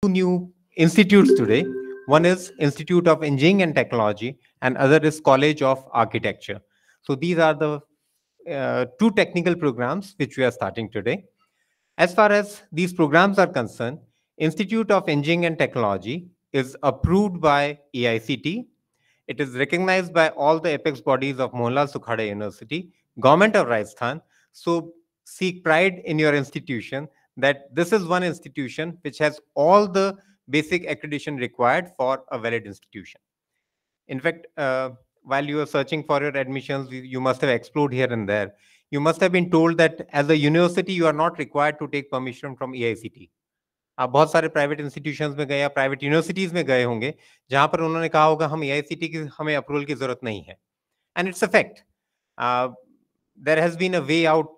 two new institutes today. One is Institute of Engineering and Technology, and other is College of Architecture. So these are the two technical programs which we are starting today. As far as these programs are concerned, Institute of Engineering and Technology is approved by AICT. It is recognized by all the apex bodies of Mohanlal Sukhade University, Government of Rajasthan. So seek pride in your institution that this is one institution which has all the basic accreditation required for a valid institution. In fact, while you are searching for your admissions, you must have explored here and there. You must have been told that as a university, you are not required to take permission from AICT. आप बहुत सारे private institutions में गए या private universities में गए होंगे जहां पर उन्होंने कहा होगा हम एआईसीटी की हमें अप्रूवल की जरूरत नहीं है and it's a fact there has been a way out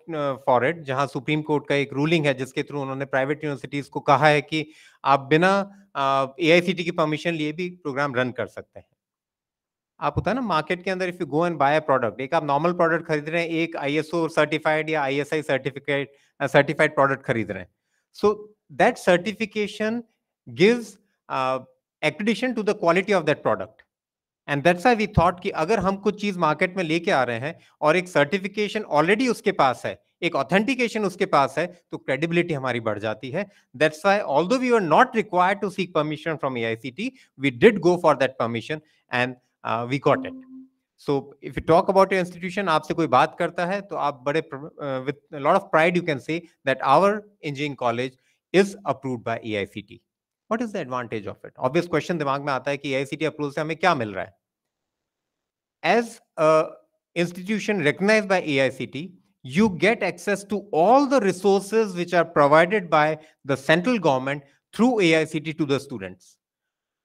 for it जहां सुप्रीम कोर्ट का एक रूलिंग है जिसके थ्रू उन्होंने प्राइवेट यूनिवर्सिटीज को कहा है कि आप बिना एआईसीटी की परमिशन लिए भी प्रोग्राम रन कर सकते हैं आप होता है ना मार्केट के अंदर if you go and buy a product एक आप नॉर्मल प्रोडक्ट खरीद रहे हैं एक आईएसओ सर्टिफाइड या आईएसआई सर्टिफाइड प्रोडक्ट खरीद रहे हैं so that certification gives accreditation to the quality of that product and that's why we thought कि अगर हम कुछ चीज मार्केट में लेके आ रहे हैं और एक सर्टिफिकेशन ऑलरेडी उसके पास है एक ऑथेंटिकेशन उसके पास है तो क्रेडिबिलिटी हमारी बढ़ जाती है that's why although we are not required to seek permission from AICTE we did go for that permission and we got it so if you talk about your institution आपसे कोई बात करता है तो आप बड़े with lot of pride you can say that our engineering college is approved by AICTE what is the advantage of it obvious question दिमाग में आता है कि एआईसीटी अप्रूवल से हमें क्या मिल रहा है as a institution recognized by AICT, you get access to all the resources which are provided by the central government through AICT to the students.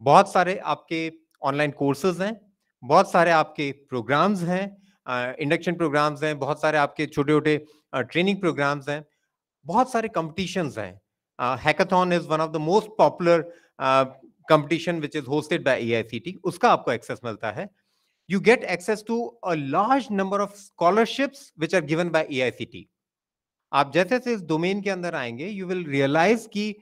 बहुत सारे आपके ऑनलाइन कोर्सेज हैं बहुत सारे आपके प्रोग्राम्स हैं इंडक्शन प्रोग्राम्स हैं बहुत सारे आपके छोटे छोटे ट्रेनिंग प्रोग्राम्स हैं बहुत सारे कंपटीशंस हैं hackathon is one of the most popular competition which is hosted by AICT उसका आपको एक्सेस मिलता है you get access to a large number of scholarships which are given by AICT. आप जैसे से इस डोमेन के अंदर आएंगे you will realize कि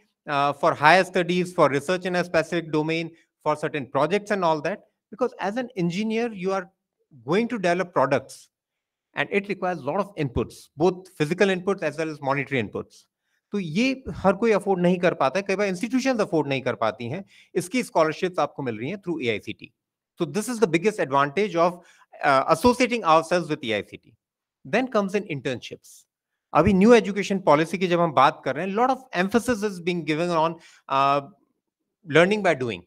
for higher studies, for research in a specific domain, for certain projects and all that, because as an engineer you are going to develop products and it requires a lot of inputs, both physical inputs as well as monetary inputs. तो ये हर कोई afford नहीं कर पाता है कई बार institutions afford नहीं कर पाती हैं इसकी स्कॉलरशिप्स आपको मिल रही हैं through AICT so this is the biggest advantage of associating ourselves with AICT. Then comes in internships. अभी न्यू एजुकेशन पॉलिसी की जब हम बात कर रहे हैं lot of emphasis is being given on learning by doing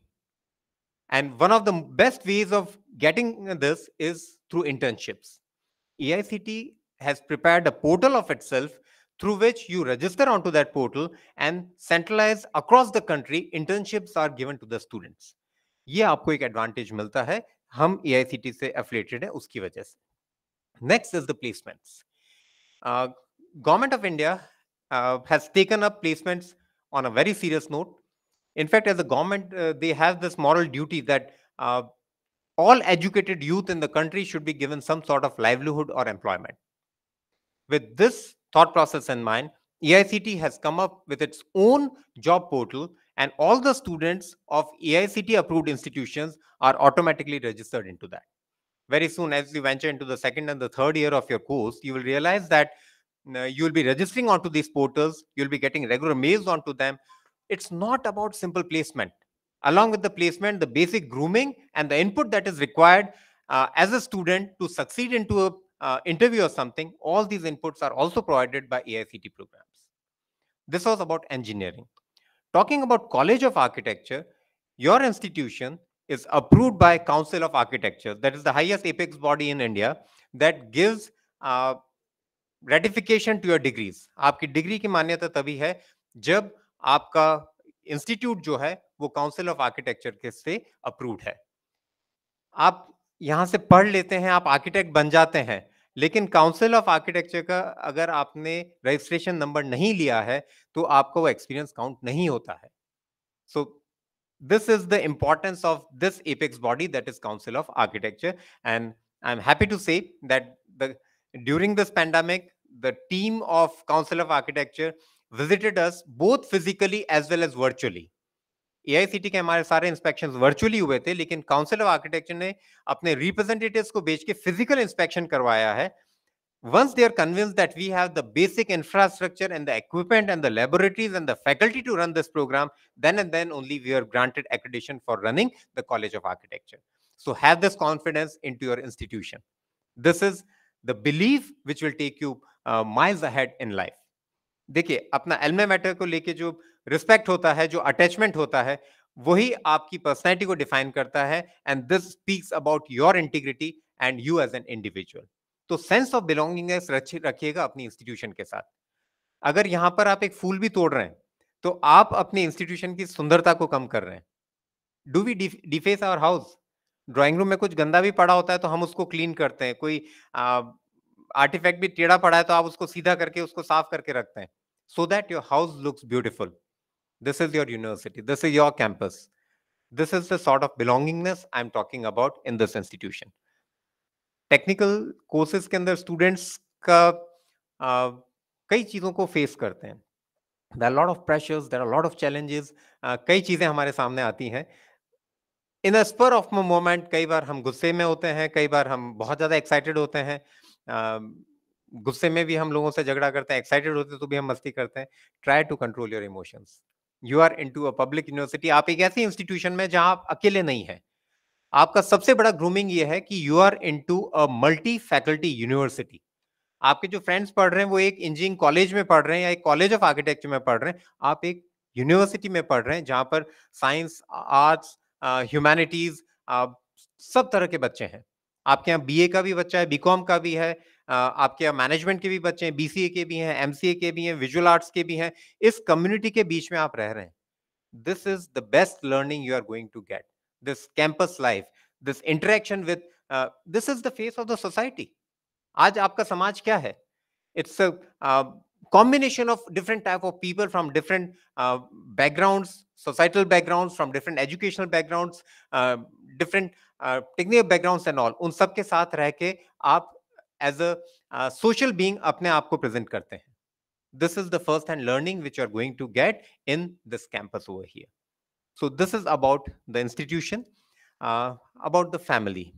and one of the best ways of getting this is through internships. AICT has prepared a portal of itself through which you register onto that portal and centralized across the country internships are given to the students. ये आपको एक advantage मिलता है हम AICT से affiliated है उसकी वजह से next is the placements government of India has taken up placements on a very serious note in fact as a government they have this moral duty that all educated youth in the country should be given some sort of livelihood or employment. With this thought process in mind, AICT has come up with its own job portal and all the students of AICT approved institutions are automatically registered into that. Very soon, as you venture into the second and the third year of your course, you will realize that you will be registering onto these portals, you'll be getting regular mails onto them. It's not about simple placement. Along with the placement, the basic grooming and the input that is required as a student to succeed into a interview or something, all these inputs are also provided by AICT programs. This was about engineering. Talking about College of Architecture, your institution is approved by Council of Architecture, that is the highest apex body in India that gives ratification to your degrees. आपकी degree की मान्यता तभी है जब आपका institute जो है वो काउंसिल ऑफ आर्किटेक्चर के से अप्रूव्ड है आप यहां से पढ़ लेते हैं आप आर्किटेक्ट बन जाते हैं लेकिन काउंसिल ऑफ आर्किटेक्चर का अगर आपने रजिस्ट्रेशन नंबर नहीं लिया है तो आपको वो एक्सपीरियंस काउंट नहीं होता है सो this is the importance of this apex body that is Council of Architecture and I'm happy to say that during this pandemic the team of Council of Architecture visited us both physically as well as virtually AICT के हमारे सारे inspections virtually हुए थे, लेकिन council of architecture ने अपने representatives को भेज के फिजिकल इंस्पेक्शन करवाया है. Once they are convinced that we have the basic infrastructure and the equipment and the laboratories and the faculty to run this program, then and then only we are granted accreditation for running the College of Architecture. So have this confidence into your institution. This is the belief which will take you miles ahead in life. देखिए, अपना Elma matter को लेके जो respect होता है, जो attachment होता है, वही आपकी पर्सनैलिटी को डिफाइन करता है, and this speaks about your integrity and you as an individual. तो सेंस ऑफ बिलोंगिंगनेस रखिएगा अपनी इंस्टीट्यूशन के साथ. अगर यहां पर आप एक फूल भी तोड़ रहे हैं, तो आप अपनी इंस्टीट्यूशन की सुंदरता को कम कर रहे हैं. Do we deface our house? Drawing room में कुछ गंदा भी पड़ा होता है तो हम उसको क्लीन करते हैं. कोई आर्टिफैक्ट भी टेढ़ा पड़ा है तो आप उसको सीधा करके उसको साफ करके रखते हैं, so that your house looks beautiful. This is your university, this is your campus, this is the sort of belongingness I'm talking about in this institution. Technical courses के अंदर स्टूडेंट्स का कई चीज़ों को फेस करते हैं. There are lot of pressures, there are lot of challenges, कई चीज़ें हमारे सामने आती हैं. In a spur of moment कई बार हम गुस्से में होते हैं, कई बार हम बहुत ज़्यादा एक्साइटेड होते हैं. गुस्से में भी हम लोगों से झगड़ा करते हैं, एक्साइटेड होते हैं तो भी हम मस्ती करते हैं. Try to control your emotions. You are into a public university. आप एक ऐसी इंस्टीट्यूशन में जहां आप अकेले नहीं है. आपका सबसे बड़ा ग्रूमिंग ये है कि you are into a multi faculty university. आपके जो फ्रेंड्स पढ़ रहे हैं वो एक इंजीनियरिंग कॉलेज में पढ़ रहे हैं या एक कॉलेज ऑफ आर्किटेक्चर में पढ़ रहे हैं. आप एक यूनिवर्सिटी में पढ़ रहे हैं जहां पर साइंस, आर्ट्स, ह्यूमैनिटीज, सब तरह के बच्चे हैं. आपके यहाँ बीए का भी बच्चा है, बीकॉम का भी है, आपके यहाँ मैनेजमेंट के भी बच्चे हैं, बीसीए के भी हैं, एमसीए के भी हैं, विजुअल आर्ट्स के भी हैं. इस कम्युनिटी के बीच में आप रह रहे हैं. This is the best learning you are going to get. This campus life, this interaction with, this is the face of the society. आज आपका समाज क्या है? It's a combination of different type of people from different backgrounds, societal backgrounds, from different educational backgrounds, different technical backgrounds and all. उन सब के साथ रह के आप as a social being अपने आप को present करते हैं. This is the first hand learning which you are going to get in this campus over here. So this is about the institution, about the family,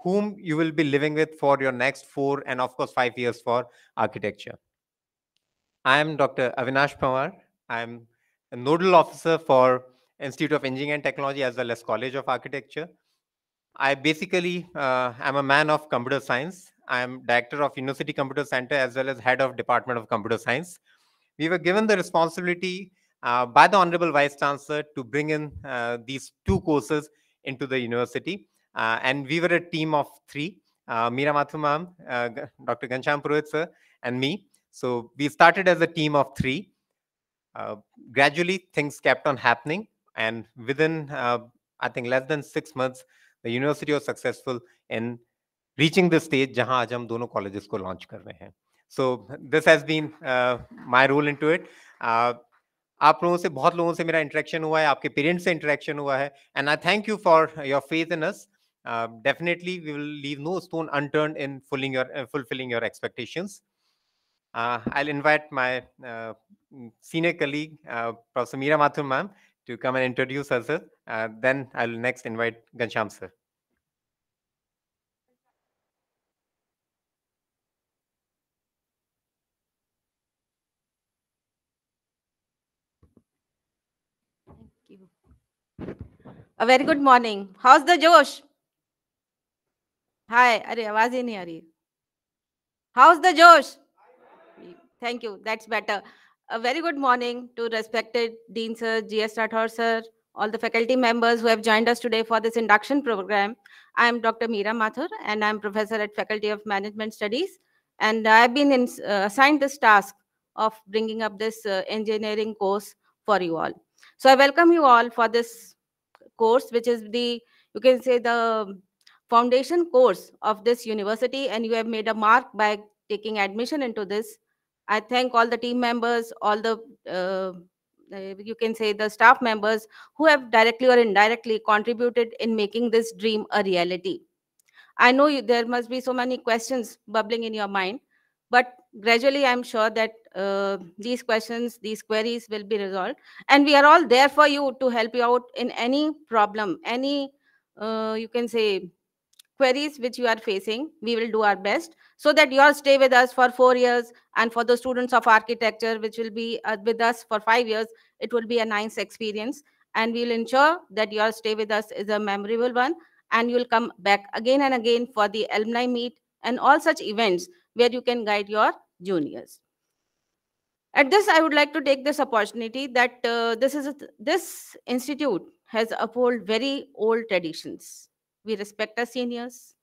whom you will be living with for your next 4 and of course 5 years for architecture. I am Dr. Avinash Pawar. I am a nodal officer for Institute of Engineering and Technology as well as College of Architecture. I basically am a man of computer science. I am director of University Computer Center as well as head of Department of Computer Science. We were given the responsibility by the Honorable Vice Chancellor to bring in these 2 courses into the university. And we were a team of 3, Meera Mathur ma'am, Dr. Ghanshyam Purohit sir, and me. So we started as a team of 3. Gradually, things kept on happening. And within, I think, less than 6 months, the university was successful in reaching the stage जहां आज हम दोनों colleges को launch कर रहे हैं. So this has been my role into it. आप लोगों से, बहुत लोगों से मेरा इंटरेक्शन हुआ है, आपके पेरेंट्स से इंटरेक्शन हुआ है, and I thank you for your faith in us. Definitely we will leave no stone unturned in fulfilling your expectations. I'll invite my senior colleague, Professor Meera Mathur ma'am, to come and introduce herself. Then I'll next invite Ghanshyam sir. Thank you. A very good morning. How's the Josh? Hi. अरे आवाज ही नहीं आ रही. How's the Josh? Thank you. That's better. A very good morning to respected Dean Sir, G.S. Rathore Sir, all the faculty members who have joined us today for this induction program. I am Dr. Meera Mathur, and I'm professor at Faculty of Management Studies. And I've been assigned this task of bringing up this engineering course for you all. So I welcome you all for this course, which is the, you can say, the foundation course of this university, and you have made a mark by taking admission into this. I thank all the team members, all the, you can say, the staff members who have directly or indirectly contributed in making this dream a reality. I know there must be so many questions bubbling in your mind, but gradually, I'm sure that these questions, these queries will be resolved. And we are all there for you to help you out in any problem, any, you can say, queries which you are facing. We will do our best so that you all stay with us for 4 years. And for the students of architecture, which will be with us for 5 years, it will be a nice experience. And we'll ensure that your stay with us is a memorable one. And you'll come back again and again for the alumni meet and all such events where you can guide your juniors. At this, I would like to take this opportunity that this institute has uphold very old traditions. We respect our seniors.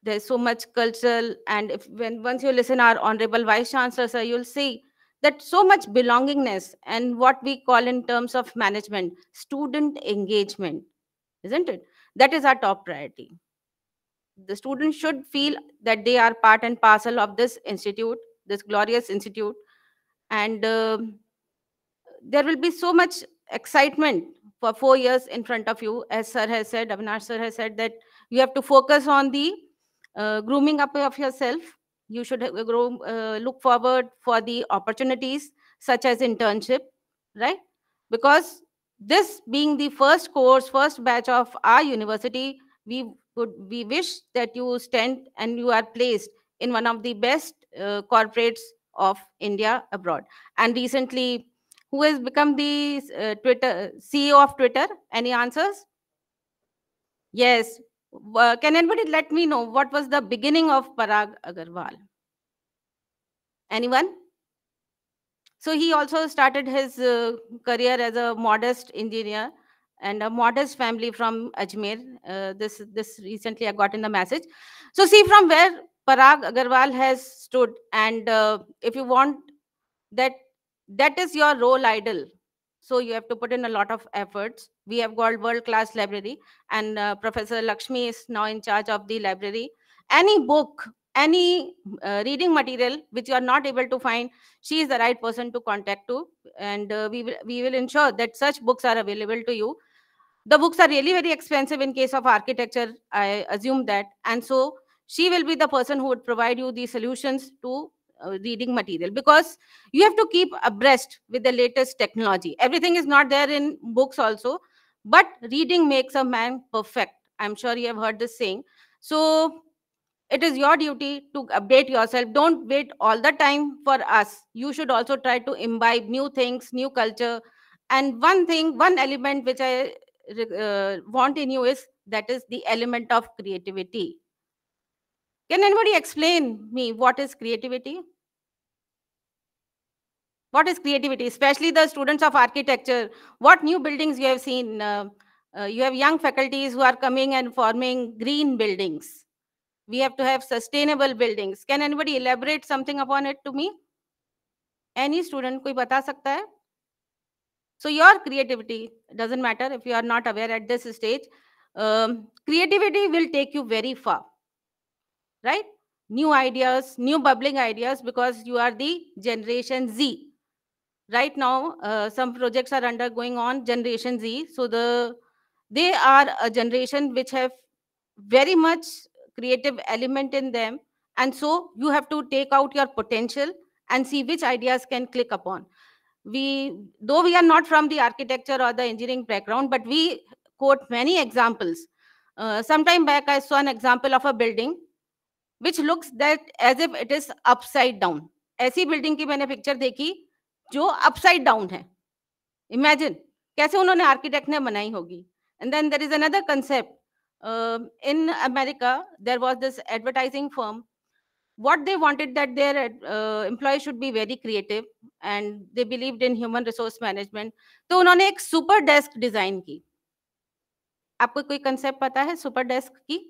There's so much cultural, and if when once you listen our honorable vice chancellor sir, you'll see that so much belongingness and what we call in terms of management, student engagement, isn't it? That is our top priority. The students should feel that they are part and parcel of this institute, this glorious institute, and there will be so much excitement for 4 years in front of you. As sir has said, Avinash sir has said that you have to focus on the grooming up of yourself. You should look forward for the opportunities such as internship, right? Because this being the first course, first batch of our university, we wish that you stand and you are placed in one of the best corporates of India abroad. And recently, who has become the Twitter CEO of Twitter? Any answers? Yes. Can anybody let me know what was the beginning of Parag Agarwal? Anyone? So he also started his career as a modest engineer and a modest family from Ajmer. This recently I got in the message. So see from where Parag Agarwal has stood, and if you want that, that is your role idol. So you have to put in a lot of efforts. We have got world-class library, and Professor Lakshmi is now in charge of the library. Any book, any reading material which you are not able to find, she is the right person to contact to, and we will ensure that such books are available to you. The books are really very expensive in case of architecture, I assume that, and so she will be the person who would provide you the solutions to reading material, because you have to keep abreast with the latest technology. Everything is not there in books also, but reading makes a man perfect. I'm sure you have heard this saying. So it is your duty to update yourself. Don't wait all the time for us. You should also try to imbibe new things, new culture. And one thing, one element which I want in you is that is the element of creativity. Can anybody explain me what is creativity? What is creativity? Especially the students of architecture. What new buildings you have seen? You have young faculties who are coming and forming green buildings. We have to have sustainable buildings. Can anybody elaborate something upon it to me? Any student, कोई बता सकता है? So your creativity, doesn't matter if you are not aware at this stage, creativity will take you very far, right? New ideas, new bubbling ideas, because you are the Generation Z. Right now, some projects are undergoing on Generation Z. So they are a generation which have very much creative element in them. And so you have to take out your potential and see which ideas can click upon. Though we are not from the architecture or the engineering background, but we quote many examples. Sometime back, I saw an example of a building which looks that as if it is upside down. ऐसी building की मैंने picture देखी जो upside down है. Imagine कैसे उन्होंने architect ने बनाई होगी. And then there is another concept. In America, there was this advertising firm. What they wanted that their employees should be very creative, and they believed in human resource management. तो उन्होंने एक super desk design की. आपको कोई concept पता है super desk की?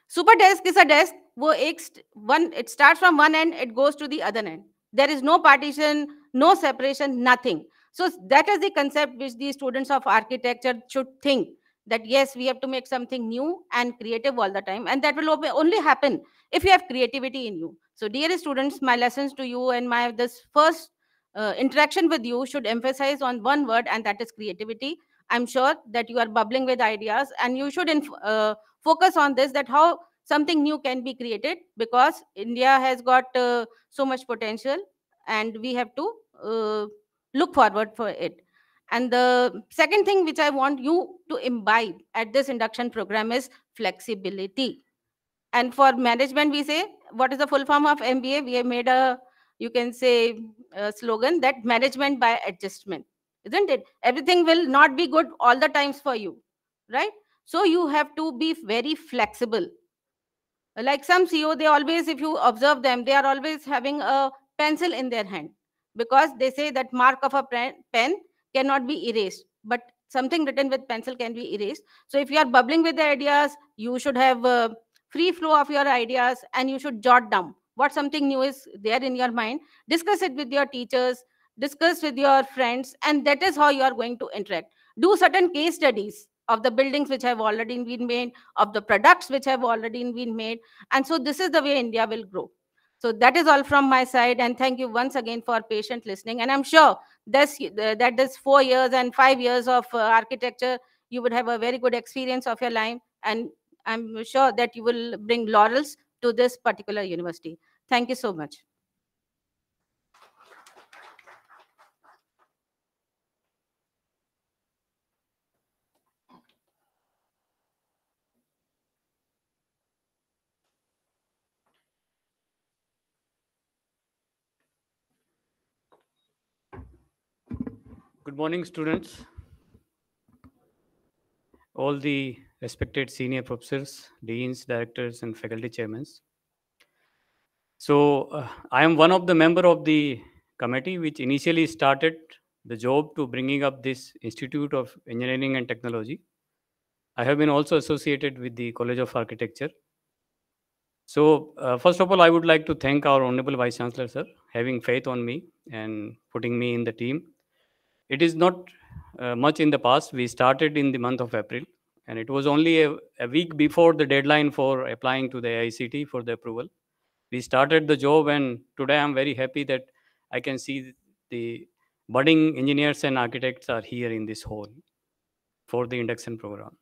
Super desk is a desk. वो एक it starts from one end, it goes to the other end. There is no partition, no separation, nothing. So that is the concept which the students of architecture should think, that yes, we have to make something new and creative all the time, and that will only happen if you have creativity in you. So dear students, my lessons to you and my this first interaction with you should emphasize on one word, and that is creativity. I'm sure that you are bubbling with ideas, and you should focus on this, that how something new can be created, because India has got so much potential, and we have to look forward for it. And the second thing which I want you to imbibe at this induction program is flexibility. And for management, we say, what is the full form of MBA? We have made a, you can say, a slogan that management by adjustment, isn't it? Everything will not be good all the times for you, right? So you have to be very flexible. Like some CEO, they always, if you observe them, they are always having a pencil in their hand, because they say that mark of a pen cannot be erased, but something written with pencil can be erased. So if you are bubbling with the ideas, you should have a free flow of your ideas, and you should jot down what something new is there in your mind, discuss it with your teachers, discuss with your friends, and that is how you are going to interact. Do certain case studies of the buildings which have already been made, of the products which have already been made. And so this is the way India will grow. So that is all from my side, and thank you once again for patient listening. And I'm sure this 4 years and 5 years of architecture, you would have a very good experience of your life, and I'm sure that you will bring laurels to this particular university. Thank you so much. Good morning, students. All the respected senior professors, deans, directors, and faculty chairmen. So I am one of the member of the committee which initially started the job to bringing up this Institute of Engineering and Technology. I have been also associated with the College of Architecture. So first of all, I would like to thank our Honorable Vice Chancellor, sir, having faith on me and putting me in the team. It is not much in the past. We started in the month of April, and it was only a week before the deadline for applying to the AICT for the approval. We started the job, and today I'm very happy that I can see the budding engineers and architects are here in this hall for the induction program.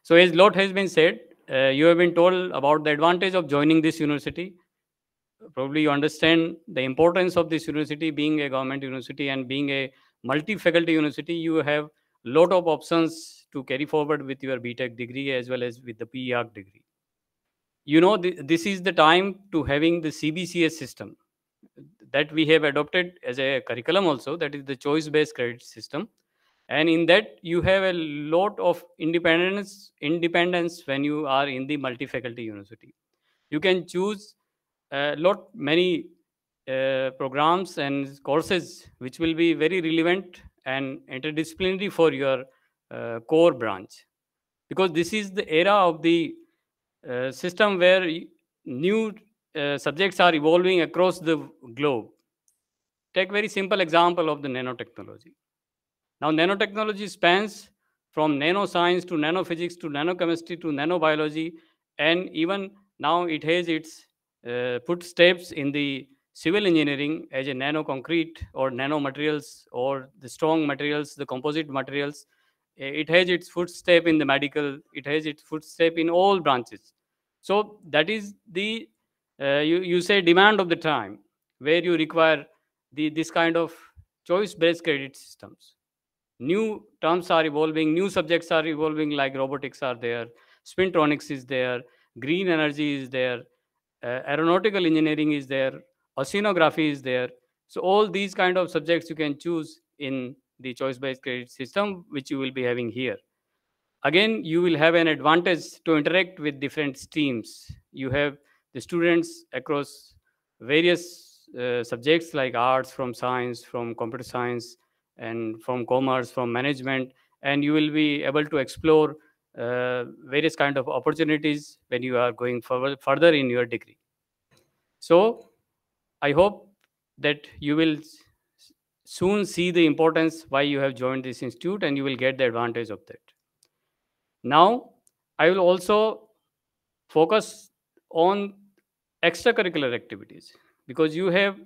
So as lot has been said, you have been told about the advantage of joining this university. Probably you understand the importance of this university being a government university and being a multi-faculty university. You have a lot of options to carry forward with your BTech degree as well as with the PE-Arch degree. You know, this is the time to having the CBCS system that we have adopted as a curriculum also, that is the choice-based credit system. And in that, you have a lot of independence when you are in the multi-faculty university. You can choose many programs and courses which will be very relevant and interdisciplinary for your core branch, because this is the era of the system where new subjects are evolving across the globe. Take very simple example of the nanotechnology. Now nanotechnology spans from nanoscience to nanophysics to nanochemistry to nanobiology, and even now it has its footsteps in the civil engineering as a nano concrete or nanomaterials or the strong materials, the composite materials. It has its footstep in the medical, it has its footstep in all branches. So that is the, you say demand of the time, where you require this kind of choice-based credit systems. New terms are evolving, new subjects are evolving, like robotics are there, spintronics is there, green energy is there, aeronautical engineering is there, oceanography is there. So all these kind of subjects you can choose in the choice-based credit system, which you will be having here. Again, you will have an advantage to interact with different streams. You have the students across various subjects like arts, from science, from computer science, and from commerce, from management, and you will be able to explore various kind of opportunities when you are going further in your degree. So I hope that you will soon see the importance why you have joined this institute, and you will get the advantage of that. Now, I will also focus on extracurricular activities, because you have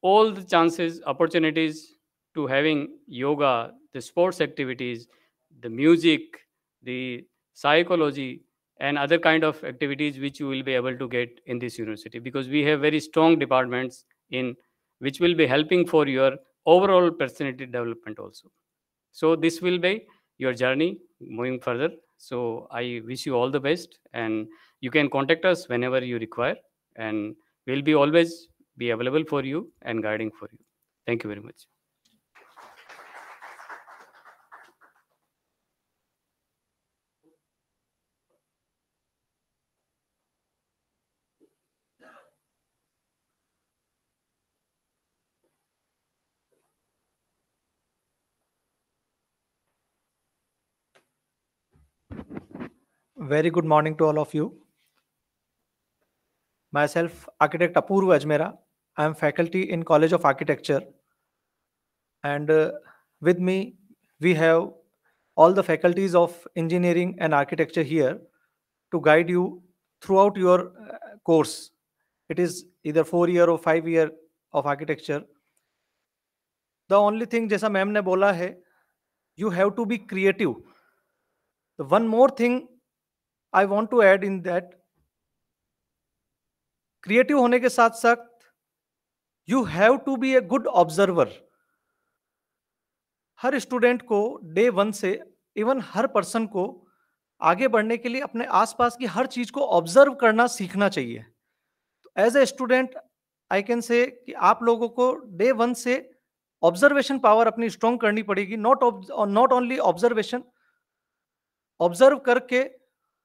all the chances, opportunities to having yoga, the sports activities, the music, the psychology, and other kind of activities which you will be able to get in this university, because we have very strong departments in which will be helping for your overall personality development also. So this will be your journey moving further. So I wish you all the best, and you can contact us whenever you require, and we'll be always be available for you and guiding for you. Thank you very much. Very good morning to all of you. Myself, Architect Apurva Ajmera. I am faculty in College of Architecture. And with me, we have all the faculties of engineering and architecture here to guide you throughout your course. It is either 4-year or 5-year of architecture. The only thing, जैसा ma'am ने बोला है, you have to be creative. The one more thing I want to add in that, creative होने के साथ साथ you have to be a good observer. Her student को day 1 से इवन हर पर्सन को आगे बढ़ने के लिए अपने आसपास की हर चीज को ऑब्जर्व करना सीखना चाहिए. तो as a student I can say कि आप लोगों को डे 1 से ऑब्जर्वेशन पावर अपनी स्ट्रॉन्ग करनी पड़ेगी. नॉट ओनली ऑब्जर्वेशन, ऑब्जर्व करके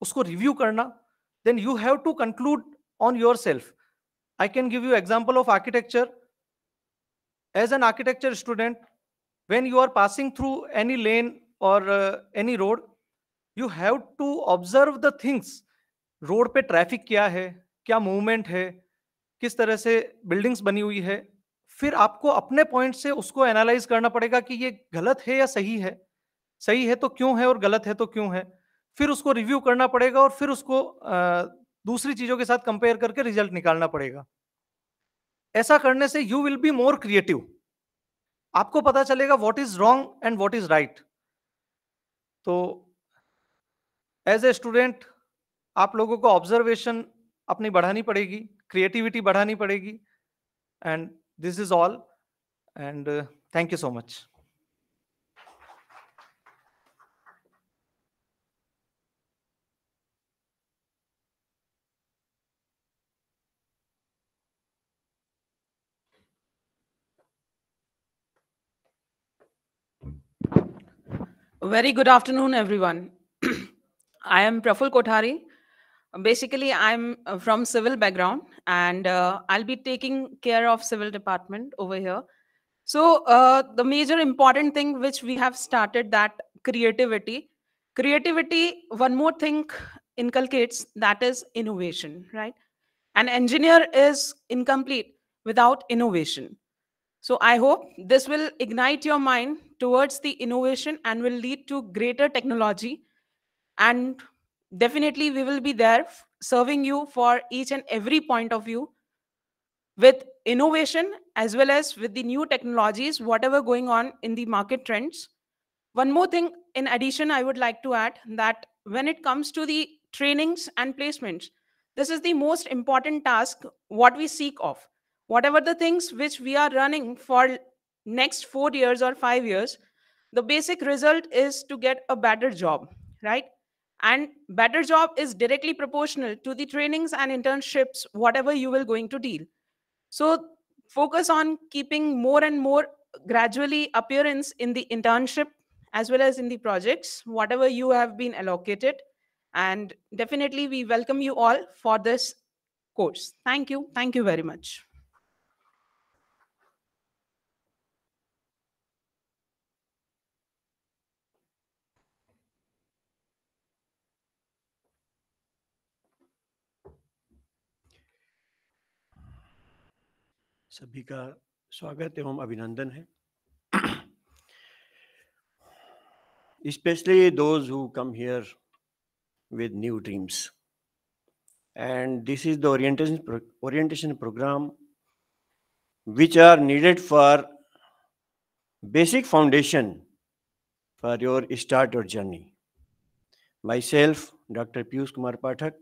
उसको रिव्यू करना, then you have to conclude on yourself. I can give you example of architecture. As an architecture student, when you are passing through any lane or any road, you have to observe the things. Road पे traffic क्या है, क्या movement है, किस तरह से buildings बनी हुई है. फिर आपको अपने पॉइंट से उसको एनालाइज करना पड़ेगा कि ये गलत है या सही है. सही है तो क्यों है और गलत है तो क्यों है. फिर उसको रिव्यू करना पड़ेगा और फिर उसको दूसरी चीजों के साथ कंपेयर करके रिजल्ट निकालना पड़ेगा. ऐसा करने से you will be more creative. आपको पता चलेगा what is wrong and what is right. तो एज ए स्टूडेंट आप लोगों को ऑब्जर्वेशन अपनी बढ़ानी पड़ेगी, क्रिएटिविटी बढ़ानी पड़ेगी. And this is all, and thank you so much. Very good afternoon, everyone. I am Praful Kothari. Basically, I'm from civil background, and I'll be taking care of civil department over here. So the major important thing which we have started, that creativity. Creativity, one more thing inculcates, that is innovation, right? An engineer is incomplete without innovation. So I hope this will ignite your mind towards the innovation and will lead to greater technology. And definitely we will be there serving you for each and every point of view with innovation as well as with the new technologies, whatever going on in the market trends. One more thing in addition, I would like to add that when it comes to the trainings and placements, this is the most important task what we seek of. Whatever the things which we are running for next 4 years or 5 years, the basic result is to get a better job, right? And better job is directly proportional to the trainings and internships, whatever you will going to deal. So focus on keeping more and more gradually appearance in the internship as well as in the projects, whatever you have been allocated. And definitely we welcome you all for this course. Thank you. Thank you very much. सभी का स्वागत एवं अभिनंदन है. Especially those who come here with new dreams. And this is the orientation program which are needed for basic foundation for your start your journey. Myself, Dr. Piyush Kumar Pathak.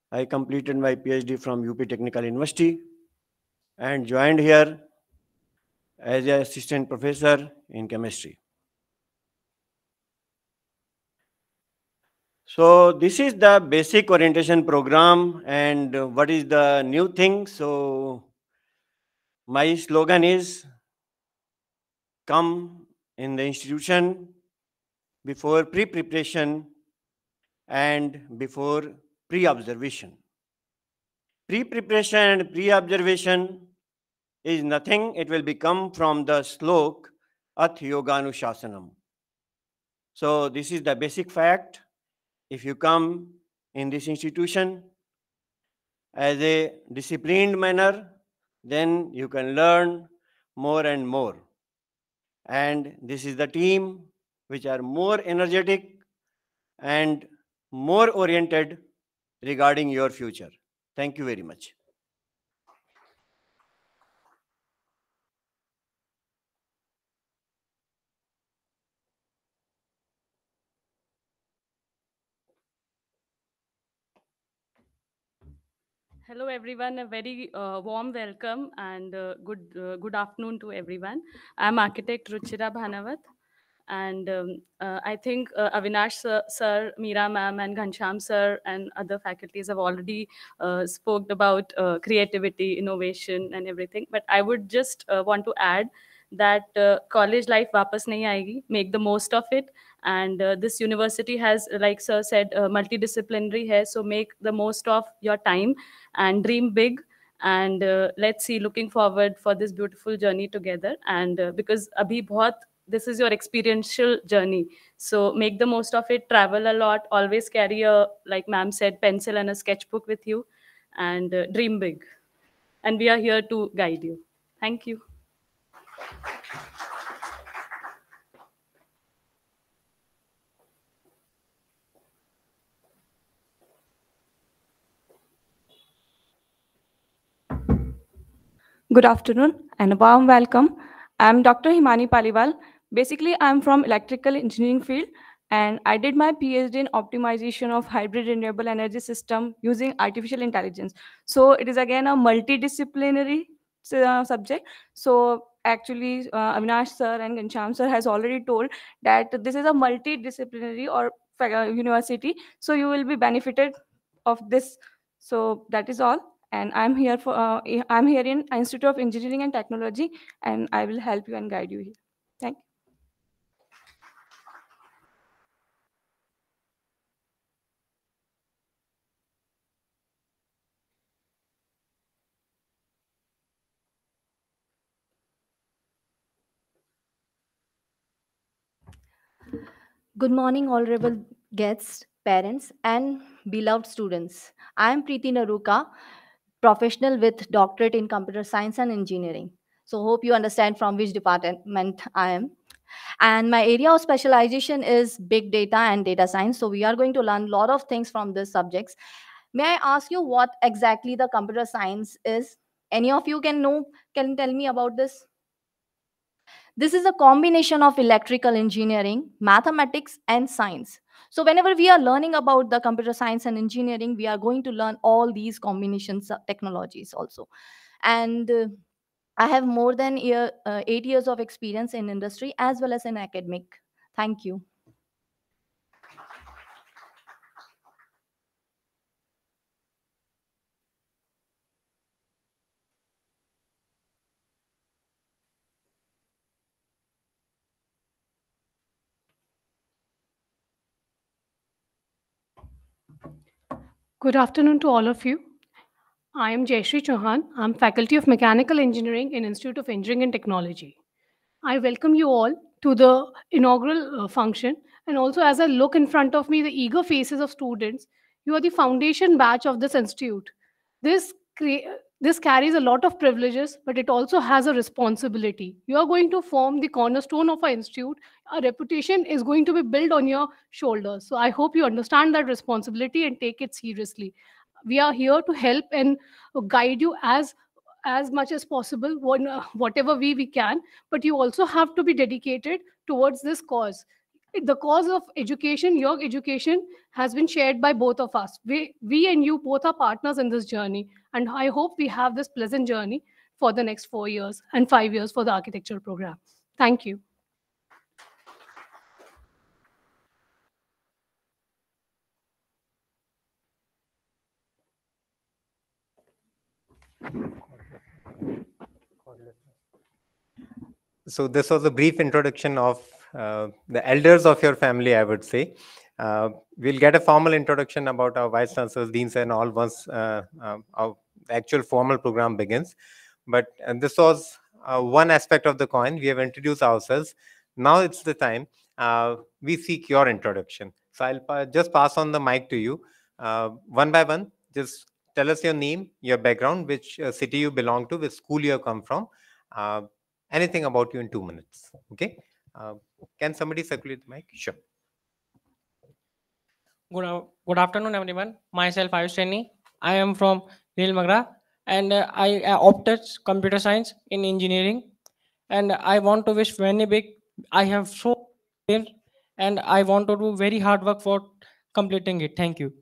I completed my PhD from UP Technical University and joined here as an assistant professor in chemistry. So this is the basic orientation program, and what is the new thing? So my slogan is come in the institution before pre-preparation and before pre-observation. Pre-preparation and pre-observation is nothing. It will become from the slok Ath Yoganushasanam. So this is the basic fact. If you come in this institution as a disciplined manner, then you can learn more and more. And this is the team which are more energetic and more oriented regarding your future. Thank you very much. Hello, everyone. A very warm welcome and good afternoon to everyone. I'm architect Ruchira Bhanawat, and I think Avinash sir, Meera ma'am, and Ghansham sir, and other faculties have already spoke about creativity, innovation, and everything. But I would just want to add that college life वापस नहीं आएगी. Make the most of it. And this university has, like sir said, multidisciplinary hai, so make the most of your time and dream big. And let's see, looking forward for this beautiful journey together. And because abhi bahut, this is your experiential journey, so make the most of it. Travel a lot, always carry a, like ma'am said, pencil and a sketchbook with you, and dream big. And we are here to guide you. Thank you. Good afternoon and a warm welcome. I'm Dr. Himani Paliwal. Basically, I'm from electrical engineering field, and I did my PhD in optimization of hybrid renewable energy system using artificial intelligence. So it is again a multidisciplinary subject. So actually, Avinash sir and Ghansham sir has already told that this is a multidisciplinary or university. So you will be benefited of this. So that is all. And I'm here in Institute of Engineering and Technology, and I will help you and guide you here. Thank you. Good morning, honorable guests, parents, and beloved students. I am Preeti Naruka, professional with doctorate in computer science and engineering. So hope you understand from which department I am. And my area of specialization is big data and data science. So we are going to learn a lot of things from these subjects. May I ask you what exactly the computer science is? Any of you can tell me about this? This is a combination of electrical engineering, mathematics, and science. So whenever we are learning about the computer science and engineering, we are going to learn all these combinations of technologies also. And I have more than 8 years of experience in industry as well as in academic. Thank you. Good afternoon to all of you. I am Jayashree Chauhan. I'm Faculty of Mechanical Engineering in Institute of Engineering and Technology. I welcome you all to the inaugural function, and also as I look in front of me the eager faces of students, you are the foundation batch of this institute. This carries a lot of privileges, but it also has a responsibility. You are going to form the cornerstone of our institute. A reputation is going to be built on your shoulders. So I hope you understand that responsibility and take it seriously. We are here to help and guide you as much as possible, whatever way we can, but you also have to be dedicated towards this cause. the cause of education, your education, has been shared by both of us. We and you both are partners in this journey. And I hope we have this pleasant journey for the next 4 years and 5 years for the architecture program. Thank you. So this was a brief introduction of the elders of your family, I would say. We'll get a formal introduction about our vice chancellors, deans, and all once our actual formal program begins. But this was one aspect of the coin. We have introduced ourselves. Now it's the time we seek your introduction. So I'll just pass on the mic to you. One by one, just tell us your name, your background, which city you belong to, which school you have come from. Anything about you in 2 minutes. Okay. Can somebody circulate the mic? Sure. Good afternoon, everyone. Myself, Ayush Chennai. I am from Nil Magra, and I opted computer science in engineering. And I want to wish very big. I have so here, and I want to do very hard work for completing it. Thank you.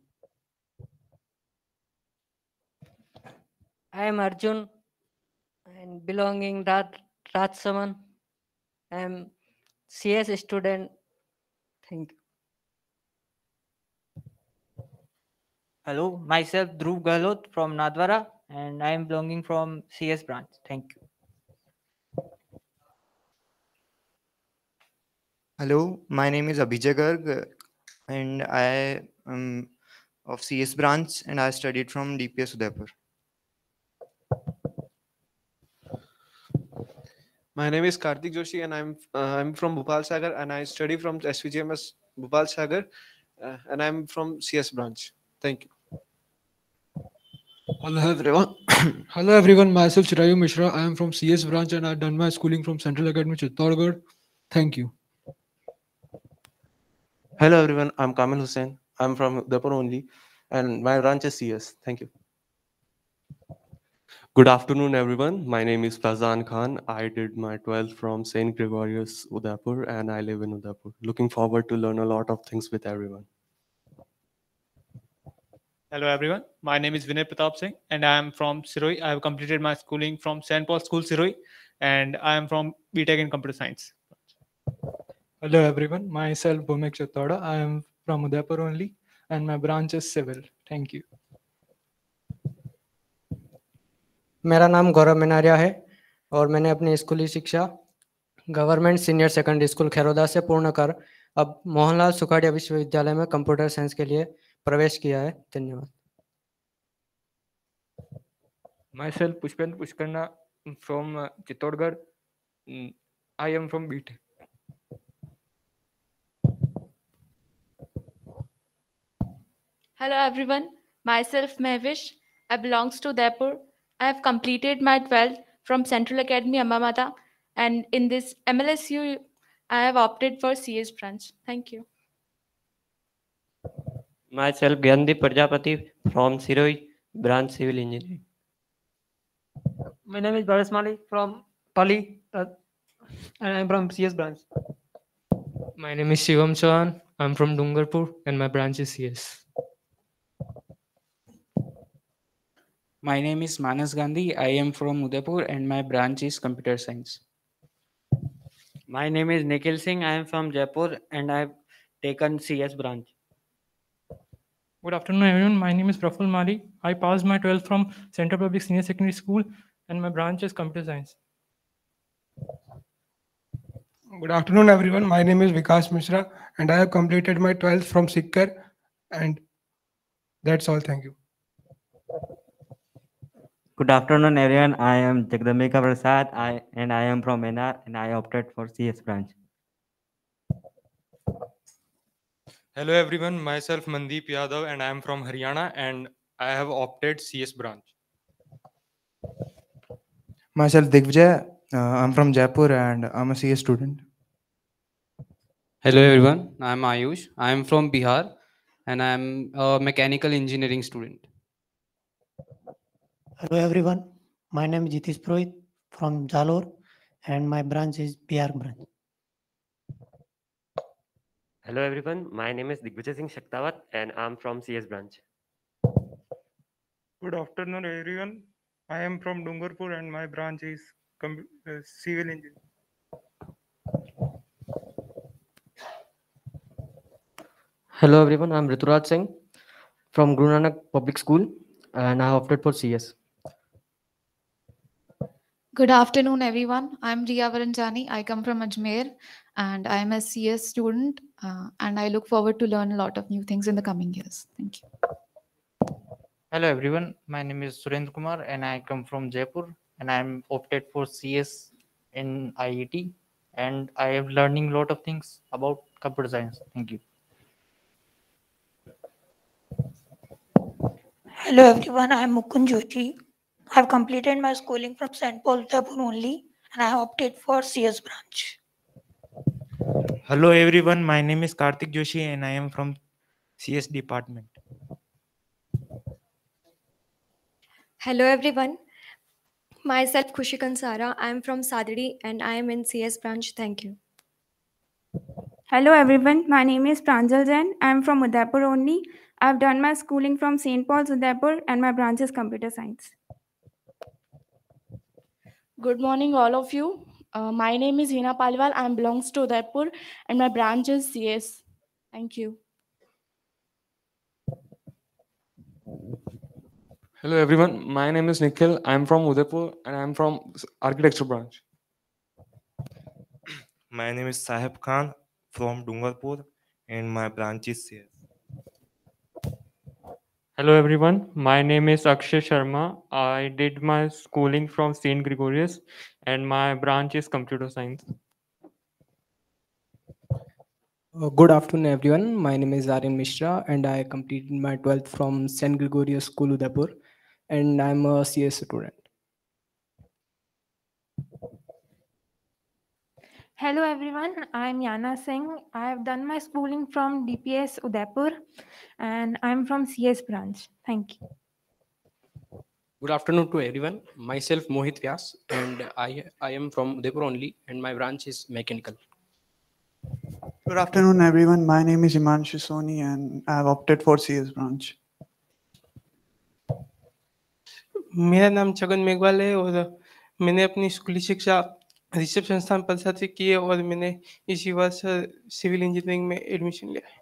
I am Arjun and belonging Rajsaman. I am CS student. Thank you. Hello, myself Dhruv Gahlot from Nadwara, and I am belonging from CS branch. Thank you. Hello, my name is Abhijay Garg, and I am of CS branch, and I studied from DPS Udaipur. My name is Karthik Joshi, and I'm from Bhopal Sagar, and I study from SVGMS Bhopal Sagar, and I'm from CS branch. Thank you. Hello everyone. Hello everyone. Myself Chirayu Mishra. I am from CS branch and I've done my schooling from Central Academy Chittorgarh. Thank you. Hello everyone. I'm Kamil Hussain. I'm from Udaipur only, and my branch is CS. Thank you. Good afternoon, everyone. My name is Fazan Khan. I did my 12th from St. Gregorius, Udaipur, and I live in Udaipur. Looking forward to learn a lot of things with everyone. Hello everyone, my name is Vinay Pratap Singh and I am from Siroi. I have completed my schooling from St. Paul School, Siroi, and I am from BTech in Computer Science. Hello everyone. Myself Bhumik Chittoda. I am from Udaipur only and my branch is Civil. Thank you. मेरा नाम गौरव मिनारिया है और मैंने अपनी स्कूली शिक्षा government senior secondary school खैरोदा से पूर्ण कर अब मोहनलाल सुखाड़िया विश्वविद्यालय में कंप्यूटर साइंस के लिए प्रवेश किया है. धन्यवाद. Myself Pushpendra Pushkarna from Chittorgarh. I am from BTech. Hello everyone, myself Mehvish. I belongs to Udaipur. I have completed my 12th from Central Academy Ambamata, and in this MLSU I have opted for CS branch. Thank you. Myself Gyandeep Prajapati from Siroi branch Civil Engineering. My name is Bharat Mali from Pali and I am from CS branch. My name is Shivam Chauhan. I'm from Dungarpur and my branch is CS. My name is Manas Gandhi. I am from Udaipur and my branch is Computer Science. My name is Nikhil Singh. I am from Jaipur and I have taken CS branch. Good afternoon, everyone. My name is Praful Mali. I passed my 12th from Central Public Senior Secondary School and my branch is Computer Science. Good afternoon, everyone. My name is Vikas Mishra and I have completed my 12th from Sikkar, and that's all. Thank you. Good afternoon, everyone. I am Jagdambika Prasad. I am from NR and I opted for CS branch. Hello everyone, myself Mandeep Yadav and I am from Haryana and I have opted CS branch. Myself Digvijay, I'm from Jaipur and I'm a CS student. Hello everyone, I am Ayush. I am from Bihar and I am a mechanical engineering student. Hello everyone, my name is Jitish Purohit from Jalore and my branch is Bihar branch. Hello everyone, my name is Digvijay Singh Shaktawat and I'm from CS branch. Good afternoon, everyone. I am from Dungarpur and my branch is civil engineering. Hello everyone, I'm Rituraj Singh from Guru Nanak Public School and I have opted for CS. Good afternoon, everyone. I'm Riya Varanjani. I come from Ajmer and I'm a CS student and I look forward to learn a lot of new things in the coming years. Thank you. Hello everyone, my name is Surendra Kumar and I come from Jaipur and I am opted for CS in IET and I am learning a lot of things about computer science. Thank you. Hello everyone, I am Mukund Joshi. I have completed my schooling from St. Paul Udaipur only and I have opted for CS branch. Hello everyone, my name is Karthik Joshi and I am from CS department. Hello everyone, myself Khushi Kansara. I am from Sadri and I am in CS branch. Thank you. Hello everyone, my name is Pranjal Jain. I am from Udaipur only. I have done my schooling from St. Paul's Udaipur and my branch is computer science. Good morning, all of you. My name is Hina Palwal. I belongs to Udaipur and my branch is CS. Thank you. Hello everyone, my name is Nikhil. I am from Udaipur and I am from architecture branch. My name is Sahib Khan from Dungarpur and my branch is CS. Hello everyone, my name is Akshay Sharma. I did my schooling from St. Gregorius and my branch is computer science. Good afternoon, everyone. My name is Aryan Mishra, and I completed my 12th from St. Gregorius School, Udaipur, and I'm a CS student. Hello everyone, I am Yana Singh. I have done my schooling from DPS Udaipur and I am from CS branch. Thank you. Good afternoon to everyone. Myself Mohit Vyas and I am from Udaipur only and my branch is mechanical. Good afternoon, everyone. My name is Himanshu Soni and I have opted for CS branch. मेरा नाम छगन मेघवाल है और मैंने अपनी स्कूली शिक्षा ऋषभ संस्थान परिषद से की है और मैंने इसी वर्ष सिविल इंजीनियरिंग में एडमिशन लिया है.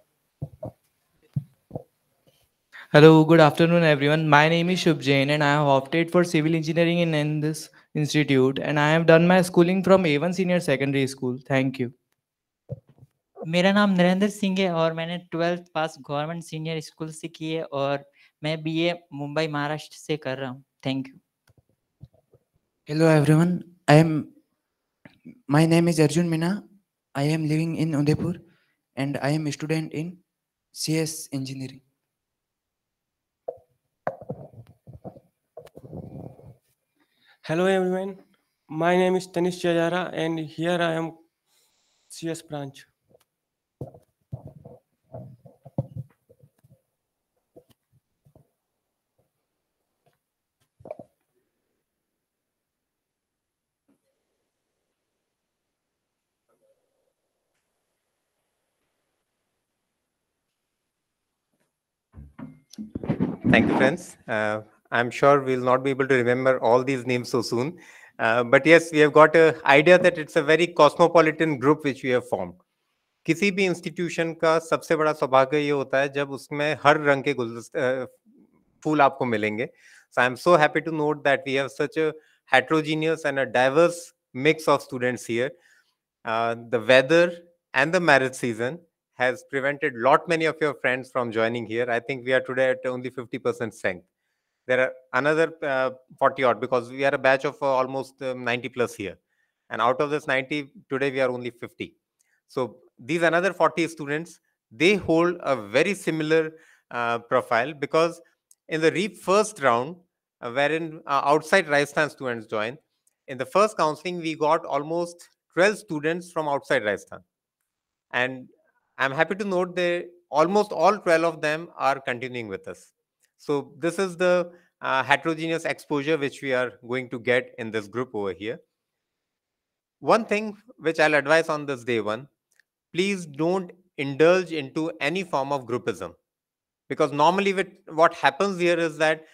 Hello, good afternoon, everyone. My name is Shubh Jain and I have opted for civil engineering in this institute and I have done my schooling from A1 Senior Secondary School. Thank you. मेरा नाम नरेंद्र सिंह है और मैंने 12th पास government senior school से की है और मैं BA मुंबई महाराष्ट्र से कर रहा हूँ. Thank you. Hello everyone, my name is Arjun Mina. I am living in Udaipur and I am a student in CS engineering. Hello everyone, my name is Tanish Chajara and here I am CS branch. Thank you, friends. I'm sure we'll not be able to remember all these names so soon. But yes, we have got an idea that it's a very cosmopolitan group which we have formed. किसी भी institution का सबसे बड़ा सौभाग्य ये होता है जब उसमें हर रंग के फूल आपको मिलेंगे. So I'm so happy to note that we have such a heterogeneous and a diverse mix of students here. The weather and the marriage season has prevented many of your friends from joining here. I think we are today at only 50% strength. There are another 40 odd because we are a batch of almost 90 plus here. And out of this 90, today we are only 50. So these another 40 students, they hold a very similar profile because in the first round, wherein outside Rajasthan students join, in the first counseling, we got almost 12 students from outside Rajasthan. And I'm happy to note that almost all 12 of them are continuing with us. So this is the heterogeneous exposure which we are going to get in this group over here. One thing which I'll advise on this day one, please don't indulge into any form of groupism. Because normally what happens here is that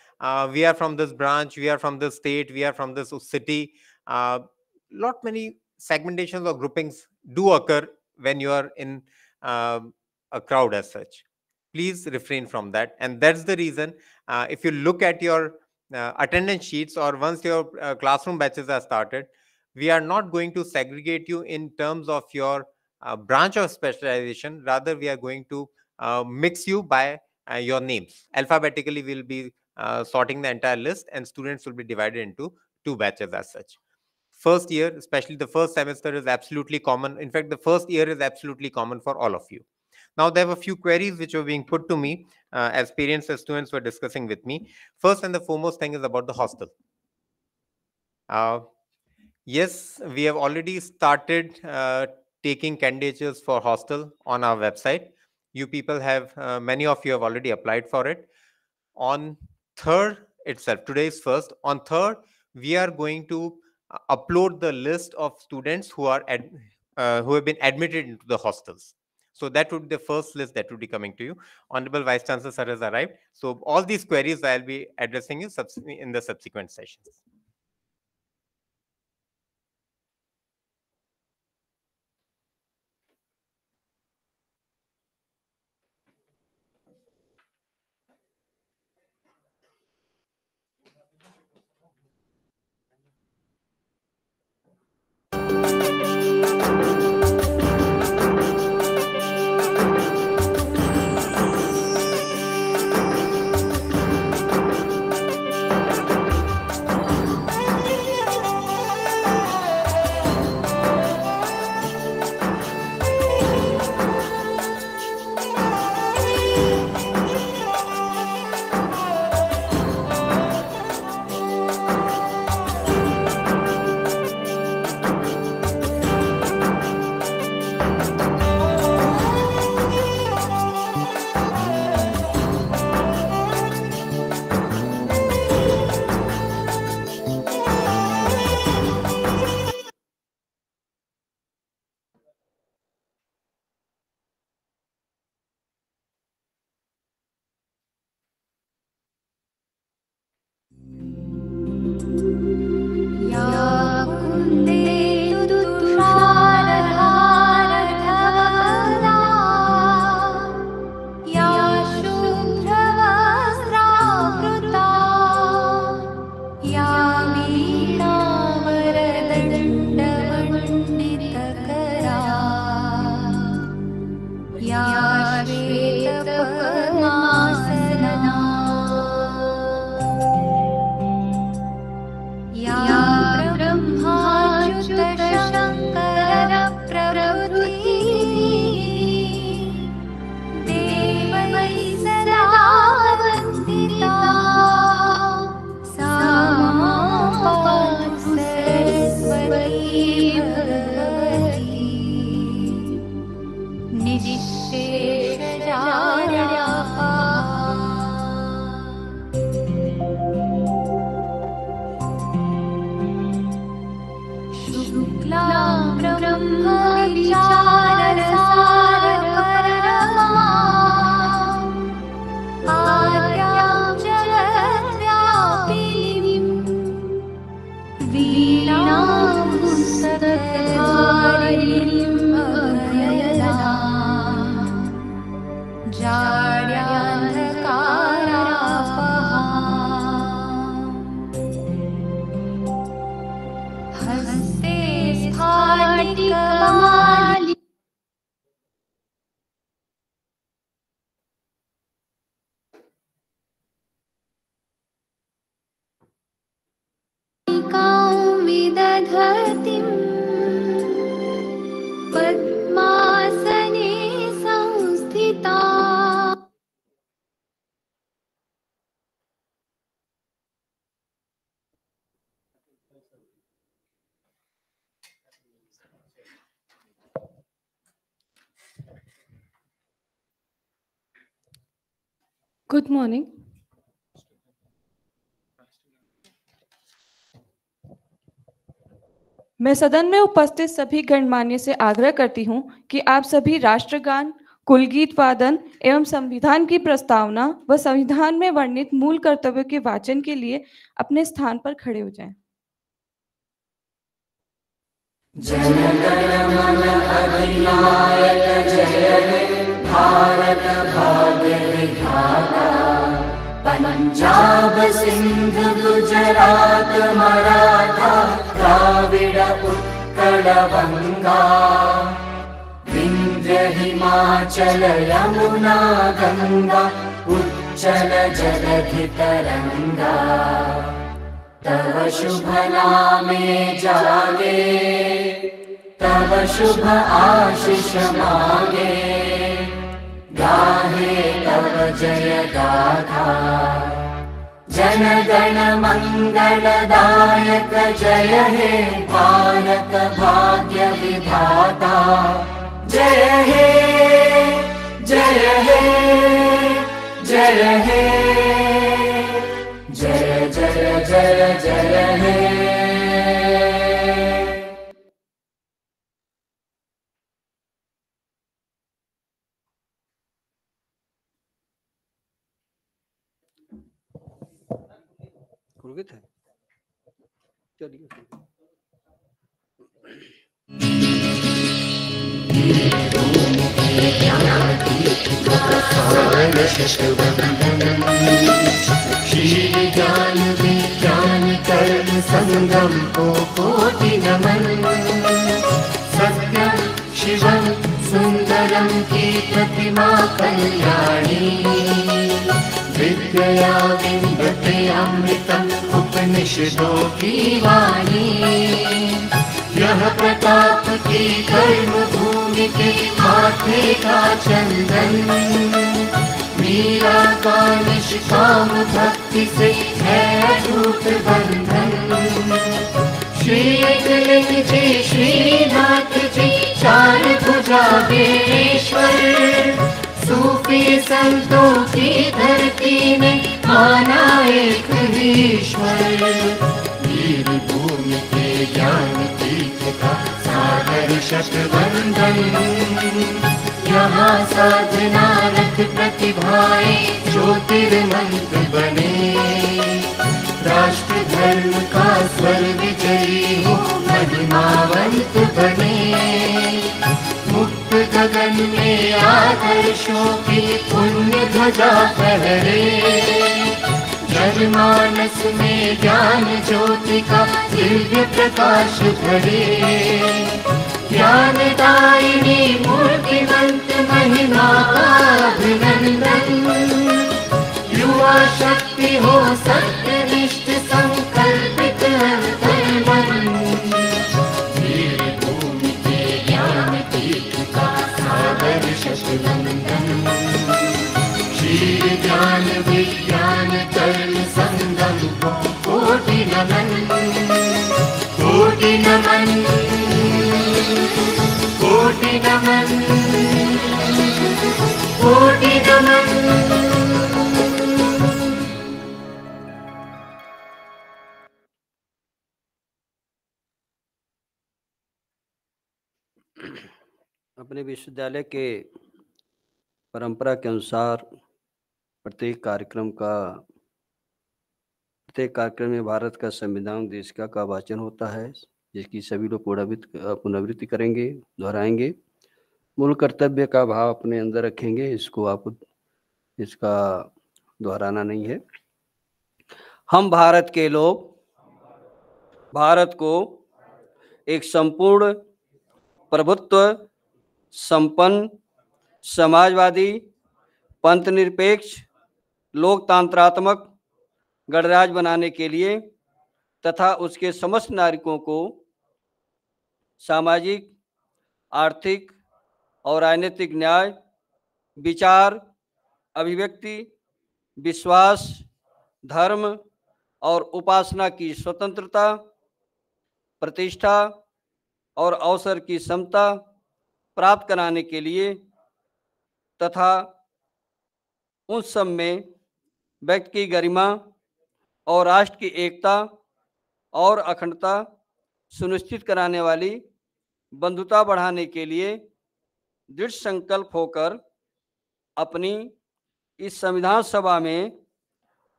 we are from this branch, we are from this state, we are from this city. Lot many segmentations or groupings do occur when you are in a crowd as such. Please refrain from that. And that's the reason if you look at your attendance sheets, or once your classroom batches are started, we are not going to segregate you in terms of your branch of specialization. Rather, we are going to mix you by your names. Alphabetically, we'll be sorting the entire list, and students will be divided into 2 batches as such. First year, especially the first semester, is absolutely common. In fact, the first year is absolutely common for all of you. Now, there were a few queries which were being put to me as parents and students were discussing with me. First and the foremost thing is about the hostel. Yes, we have already started taking candidatures for hostel on our website. You people have, many of you have already applied for it. On 3rd itself, today is 1st, on 3rd, we are going to upload the list of students who are who have been admitted into the hostels. So that would be the first list that would be coming to you. Honorable Vice Chancellor sir has arrived. So all these queries I'll be addressing you in the subsequent sessions. Good morning. मैं सदन में उपस्थित सभी गणमान्य से आग्रह करती हूं कि आप सभी राष्ट्रगान कुलगीत वादन एवं संविधान की प्रस्तावना व संविधान में वर्णित मूल कर्तव्यों के वाचन के लिए अपने स्थान पर खड़े हो जाएं। अधिनायक जय हे भारत भाग्य विधाता, पंजाब सिंध गुजरात मराठा द्राविड़ उत्कल बंगा, विंध्य हिमाचल यमुना गंगा उच्चल जलधि तरंगा, तव शुभ नामे जागे तव शुभ आशीष मागे, गाहे तव जय गाथा, जन गण मंगलदायक जय हे भारत भाग्य विधाता, जय हे जय हे जय हे जय जय जय जय हे। गुरगीत है, चलिए। क्षीर ज्ञान विज्ञान कर्म संगम को कोटि नमन, सत्यम शिवम सुंदरम की प्रतिमा कल्याणी, विद्या विन्दते अमृतम उपनिषदों की वाणी, यह प्रताप की कर्म भूमि के माथे का चंदन, मीरा का निष्काम भक्ति से है अटूट बंधन, श्री एकलिंग जी श्रीनाथ जी चार भुजा वीरेश्वर, सूफी संतों की धरती में माना एक ईश्वर, वीर भूमि के ज्ञान तीर्थ का सागर शतबंधन, यहाँ साधना रथ प्रतिभाएं ज्योतिर्मंत्र बने, राष्ट्र धर्म का स्वर विजयी हो महिमावंत बने, मुक्त गगन में आदर्शों की पुण्य ध्वजा फहरे, जनमानस में ज्ञान ज्योति का दिव्य प्रकाश भरे, ज्ञानदायिनी मूर्तिमंत महिमा का अभिनंदन, युवा शक्ति हो सत्यनिष्ठ संकल्पित अंतर्मन, वीर भूमि के ज्ञान तीर्थ का सागर शतबंधन, क्षीर ज्ञान विज्ञान कर्म संगम को कोटि नमन, कोटि नमन, कोटि नमन, कोटि नमन। अपने विश्वविद्यालय के परंपरा के अनुसार प्रत्येक कार्यक्रम में भारत का संविधान देशिका का वाचन होता है, जिसकी सभी लोग पुनरावृत्ति करेंगे, दोहराएंगे, मूल कर्तव्य का भाव अपने अंदर रखेंगे। इसका दोहराना नहीं है। हम भारत के लोग भारत को एक संपूर्ण प्रभुत्व संपन्न समाजवादी पंथनिरपेक्ष लोकतंत्रात्मक गणराज्य बनाने के लिए तथा उसके समस्त नागरिकों को सामाजिक, आर्थिक और राजनीतिक न्याय, विचार, अभिव्यक्ति, विश्वास, धर्म और उपासना की स्वतंत्रता, प्रतिष्ठा और अवसर की समता प्राप्त कराने के लिए तथा उन सब में व्यक्ति की गरिमा और राष्ट्र की एकता और अखंडता सुनिश्चित कराने वाली बंधुता बढ़ाने के लिए दृढ़ संकल्प होकर अपनी इस संविधान सभा में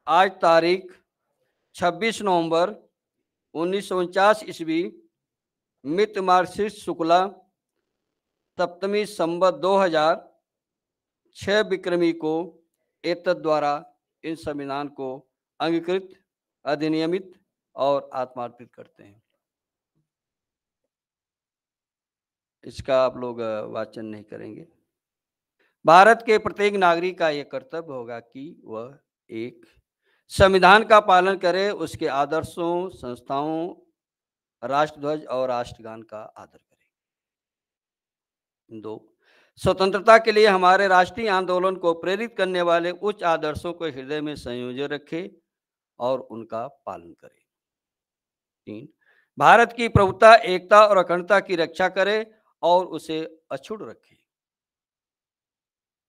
आज तारीख 26 नवंबर 1949 ईस्वी मित मार्गशीर्ष शुक्ला सप्तमी संवत 2006 विक्रमी को एतद द्वारा इन संविधान को अंगीकृत, अधिनियमित और आत्मार्पित करते हैं। इसका आप लोग वाचन नहीं करेंगे। भारत के प्रत्येक नागरिक का यह कर्तव्य होगा कि वह एक संविधान का पालन करे, उसके आदर्शों, संस्थाओं, राष्ट्रध्वज और राष्ट्रगान का आदर करे। 2, स्वतंत्रता के लिए हमारे राष्ट्रीय आंदोलन को प्रेरित करने वाले उच्च आदर्शों को हृदय में संयोजित रखे और उनका पालन करे। 3, भारत की प्रभुता, एकता और अखंडता की रक्षा करे और उसे अछूट रखे।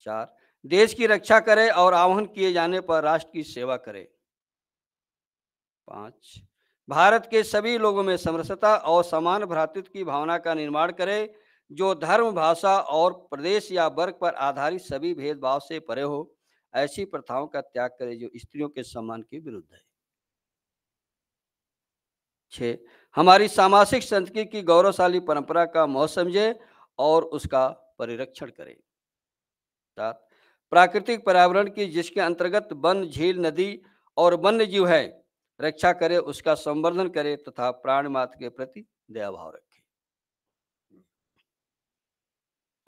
4, देश की रक्षा करे और आह्वान किए जाने पर राष्ट्र की सेवा करे। 5, भारत के सभी लोगों में समरसता और समान भ्रातृत्व की भावना का निर्माण करे, जो धर्म, भाषा और प्रदेश या वर्ग पर आधारित सभी भेदभाव से परे हो। ऐसी प्रथाओं का त्याग करे जो स्त्रियों के सम्मान के विरुद्ध है। 6, हमारी सामाजिक संस्कृति की गौरवशाली परंपरा का महत्व समझे और उसका परिरक्षण करे। 7, प्राकृतिक पर्यावरण की, जिसके अंतर्गत वन, झील, नदी और वन्य जीव है, रक्षा करे, उसका संवर्धन करे तथा प्राण मात्र के प्रति दया भाव रखे।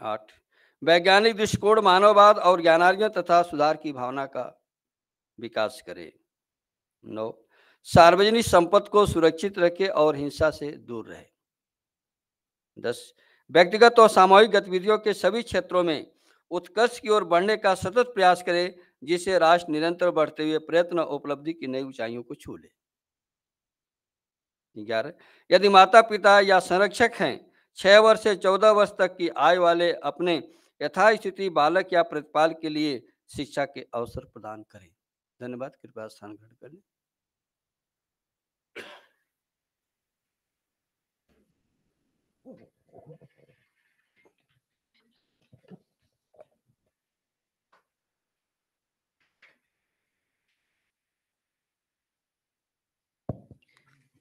8, वैज्ञानिक दृष्टिकोण, मानववाद और ज्ञानार्जन तथा सुधार की भावना का विकास करे। 9, सार्वजनिक संपत्ति को सुरक्षित रखे और हिंसा से दूर रहे। 10, व्यक्तिगत और सामूहिक गतिविधियों के सभी क्षेत्रों में उत्कर्ष की ओर बढ़ने का सतत प्रयास करे, जिससे राष्ट्र निरंतर बढ़ते हुए प्रयत्न और उपलब्धि की नई ऊंचाइयों को छू ले। 11, यदि माता पिता या संरक्षक हैं, 6 वर्ष से 14 वर्ष तक की आयु वाले अपने यथास्थिति बालक या प्रतिपाल के लिए शिक्षा के अवसर प्रदान करें। धन्यवाद। कृपया स्थान ग्रहण करें।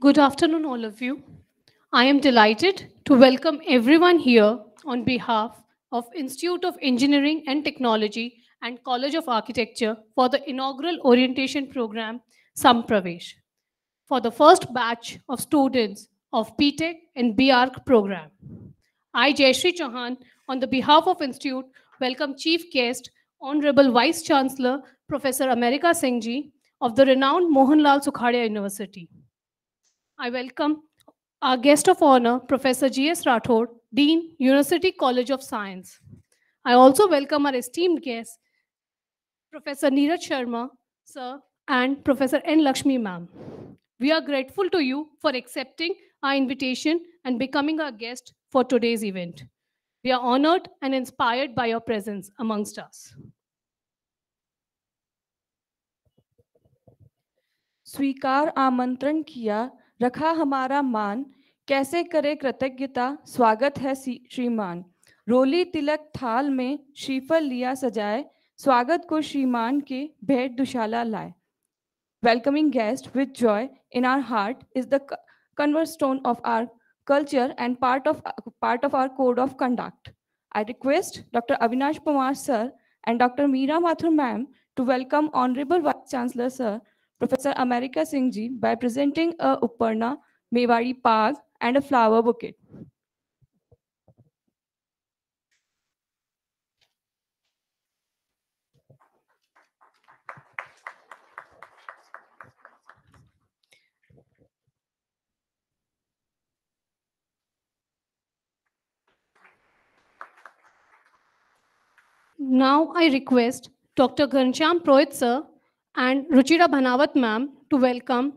Good afternoon, all of you. I am delighted to welcome everyone here on behalf of Institute of Engineering and Technology and College of Architecture for the inaugural orientation program, Sampravesh, for the first batch of students of BTech and BArch program. I, Jayashree Chauhan, on the behalf of Institute, welcome Chief Guest, Honorable Vice Chancellor, Professor America Singh Ji of the renowned Mohanlal Sukhadia University. I welcome our guest of honor, Professor G.S. Rathod, Dean, University College of Science. I also welcome our esteemed guests, Professor Neeraj Sharma, sir, and Professor N. Lakshmi, ma'am. We are grateful to you for accepting our invitation and becoming our guest for today's event. We are honored and inspired by your presence amongst us. स्वीकार आमंत्रण किया, रखा हमारा मान, कैसे करे कृतज्ञता, स्वागत है श्रीमान। रोली तिलक थाल में श्रीफल लिया सजाए, स्वागत को श्रीमान के भेंट दुशाला लाए। Welcoming guest with joy in our heart is the cornerstone of our culture and part of our code of conduct. I request Dr. Avinash Pawar sir and Dr. Meera Mathur ma'am to welcome Honorable Vice Chancellor sir, Professor America Singh Ji by presenting a Upparna, Mewari Pag and a flower bouquet. Now I request Dr. Ghanshyam Purohit sir and Ruchira Bhanawat ma'am to welcome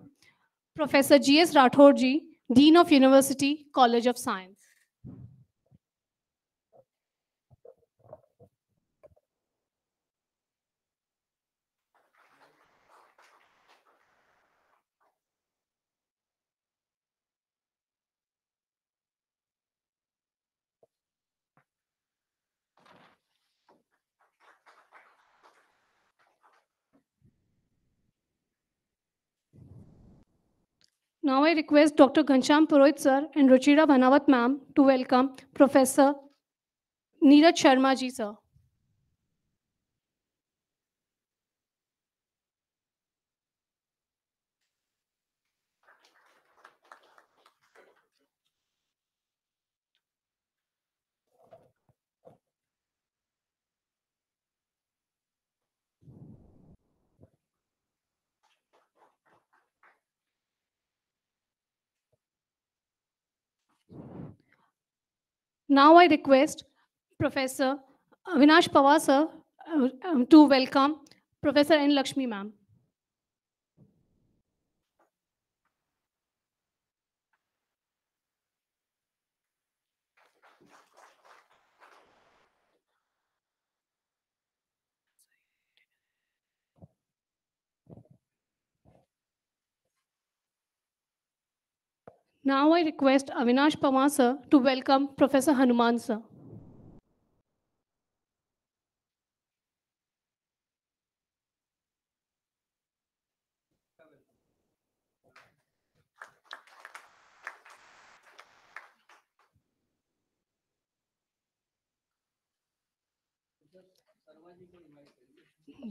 Professor G.S. Rathod ji, Dean of University College of Science. Now I request Dr. Ghanshyam Purohit sir and Ruchira Bhanawat ma'am to welcome Professor Neeraj Sharma ji sir. Now I request Professor Avinash Pawar sir to welcome Professor N. Lakshmi ma'am. Now I request Avinash Pawar sir to welcome Professor Hanuman sir.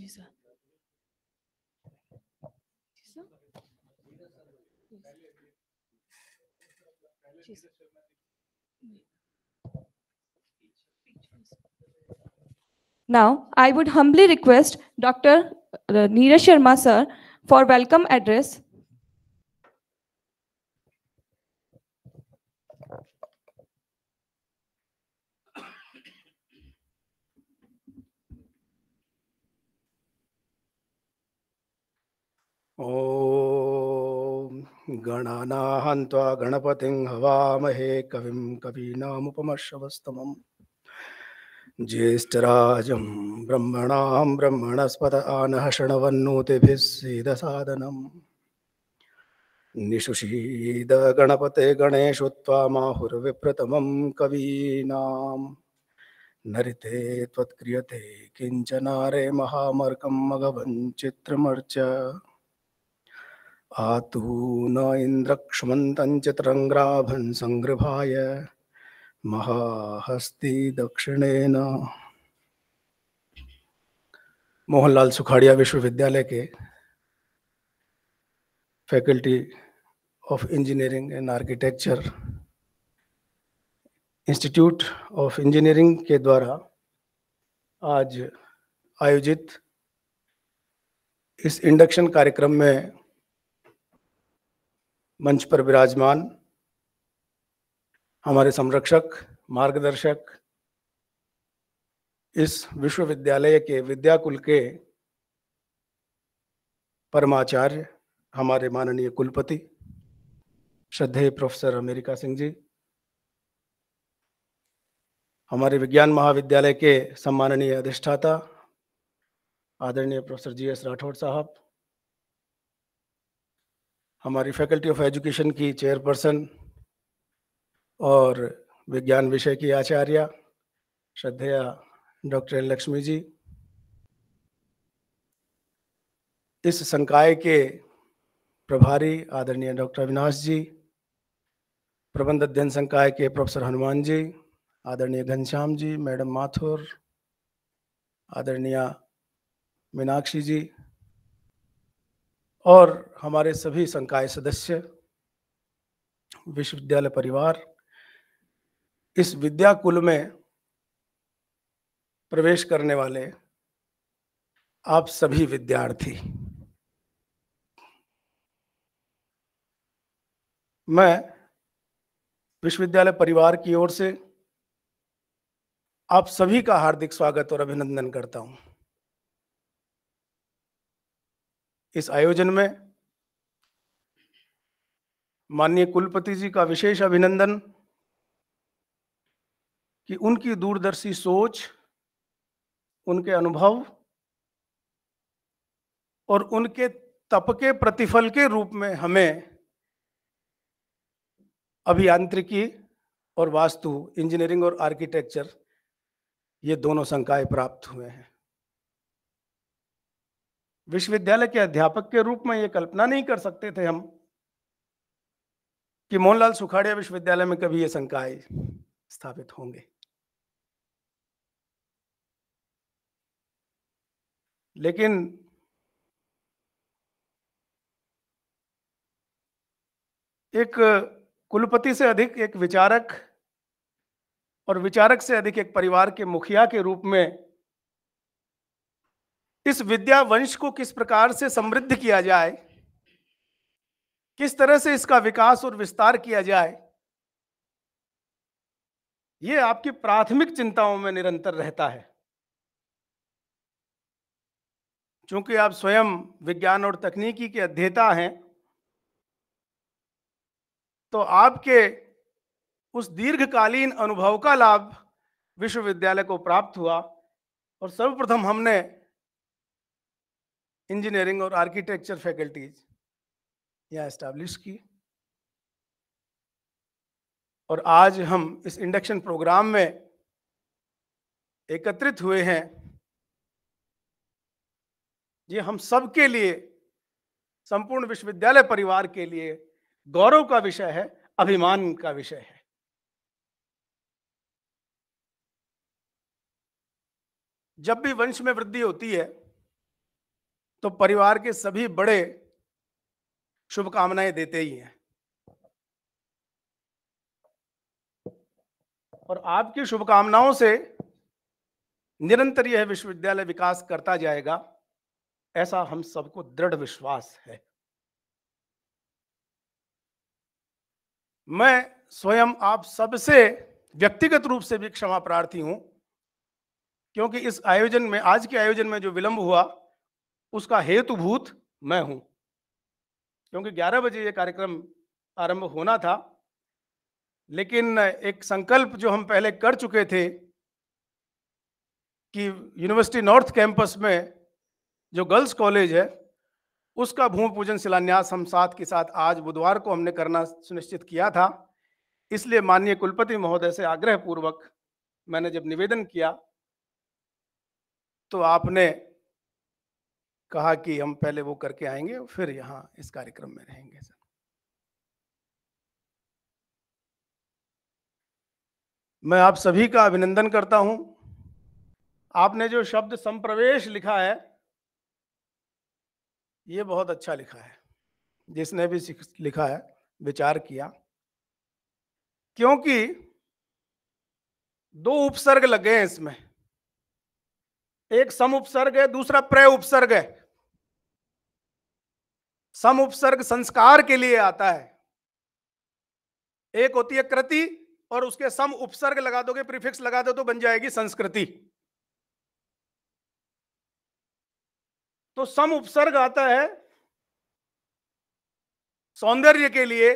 जी sir. Now, I would humbly request Dr. Neeraj Sharma sir for welcome address. ॐ गणानाहं त्वा गणपतिं हवामहे कविं कवीनामुपमश्रवस्तमम् ज्येष्ठराजं ब्रह्मणां ब्रह्मणस्पत आनः शृण्वन्नोतिभिः सीदसादनम् निषुषीद गणपते गणेशो त्वामाहुर्विप्रतमं कवीनां नरिते त्वत्क्रियते किञ्चनारे महामर्कं मघवन् चित्रमर्च आतून इन्द्रक्ष्मन्तं चित्रङ्ग्राभन् संगृभाय महाहस्ती दक्षिणेन। मोहनलाल सुखाड़िया विश्वविद्यालय के faculty of engineering and architecture institute of engineering के द्वारा आज आयोजित इस इंडक्शन कार्यक्रम में मंच पर विराजमान हमारे संरक्षक मार्गदर्शक, इस विश्वविद्यालय के विद्याकुल के परमाचार्य, हमारे माननीय कुलपति श्रद्धेय प्रोफेसर अमेरिका सिंह जी, हमारे विज्ञान महाविद्यालय के सम्माननीय अधिष्ठाता आदरणीय प्रोफेसर GS राठौड़ साहब, हमारी फैकल्टी ऑफ एजुकेशन की चेयरपर्सन और विज्ञान विषय की आचार्य श्रद्धेय डॉक्टर एन लक्ष्मी जी, इस संकाय के प्रभारी आदरणीय डॉक्टर अविनाश जी, प्रबंध अध्ययन संकाय के प्रोफेसर हनुमान जी, आदरणीय घनश्याम जी, मैडम माथुर, आदरणीय मीनाक्षी जी और हमारे सभी संकाय सदस्य, विश्वविद्यालय परिवार, इस विद्याकुल में प्रवेश करने वाले आप सभी विद्यार्थी, मैं विश्वविद्यालय परिवार की ओर से आप सभी का हार्दिक स्वागत और अभिनंदन करता हूं। इस आयोजन में माननीय कुलपति जी का विशेष अभिनंदन कि उनकी दूरदर्शी सोच, उनके अनुभव और उनके तप के प्रतिफल के रूप में हमें अभियांत्रिकी और वास्तु, इंजीनियरिंग और आर्किटेक्चर, ये दोनों संकाय प्राप्त हुए हैं। विश्वविद्यालय के अध्यापक के रूप में ये कल्पना नहीं कर सकते थे हम कि मोहनलाल सुखाड़िया विश्वविद्यालय में कभी ये संकाय स्थापित होंगे। लेकिन एक कुलपति से अधिक एक विचारक और विचारक से अधिक एक परिवार के मुखिया के रूप में इस विद्या वंश को किस प्रकार से समृद्ध किया जाए, किस तरह से इसका विकास और विस्तार किया जाए, ये आपकी प्राथमिक चिंताओं में निरंतर रहता है। चूंकि आप स्वयं विज्ञान और तकनीकी के अध्येता हैं, तो आपके उस दीर्घकालीन अनुभव का लाभ विश्वविद्यालय को प्राप्त हुआ और सर्वप्रथम हमने इंजीनियरिंग और आर्किटेक्चर फैकल्टीज यहाँ एस्टैब्लिश की और आज हम इस इंडक्शन प्रोग्राम में एकत्रित हुए हैं। ये हम सब के लिए, संपूर्ण विश्वविद्यालय परिवार के लिए गौरव का विषय है, अभिमान का विषय है। जब भी वंश में वृद्धि होती है तो परिवार के सभी बड़े शुभकामनाएं देते ही हैं और आपकी शुभकामनाओं से निरंतर यह विश्वविद्यालय विकास करता जाएगा, ऐसा हम सबको दृढ़ विश्वास है। मैं स्वयं आप सबसे व्यक्तिगत रूप से भी क्षमा प्रार्थी हूं, क्योंकि इस आयोजन में, आज के आयोजन में जो विलंब हुआ उसका हेतुभूत मैं हूं, क्योंकि 11 बजे ये कार्यक्रम आरंभ होना था। लेकिन एक संकल्प जो हम पहले कर चुके थे कि यूनिवर्सिटी नॉर्थ कैंपस में जो गर्ल्स कॉलेज है उसका भूमि पूजन शिलान्यास हम साथ के साथ आज बुधवार को हमने करना सुनिश्चित किया था। इसलिए माननीय कुलपति महोदय से आग्रह पूर्वक मैंने जब निवेदन किया तो आपने कहा कि हम पहले वो करके आएंगे, फिर यहाँ इस कार्यक्रम में रहेंगे। सर, मैं आप सभी का अभिनंदन करता हूं। आपने जो शब्द संप्रवेश लिखा है ये बहुत अच्छा लिखा है, जिसने भी लिखा है विचार किया, क्योंकि 2 उपसर्ग लगे हैं इसमें, एक सम उपसर्ग है, दूसरा प्रय उपसर्ग है। सम उपसर्ग संस्कार के लिए आता है, एक होती है कृति और उसके सम उपसर्ग लगा दोगे, प्रीफिक्स लगा दो तो बन जाएगी संस्कृति। तो सम उपसर्ग आता है सौंदर्य के लिए,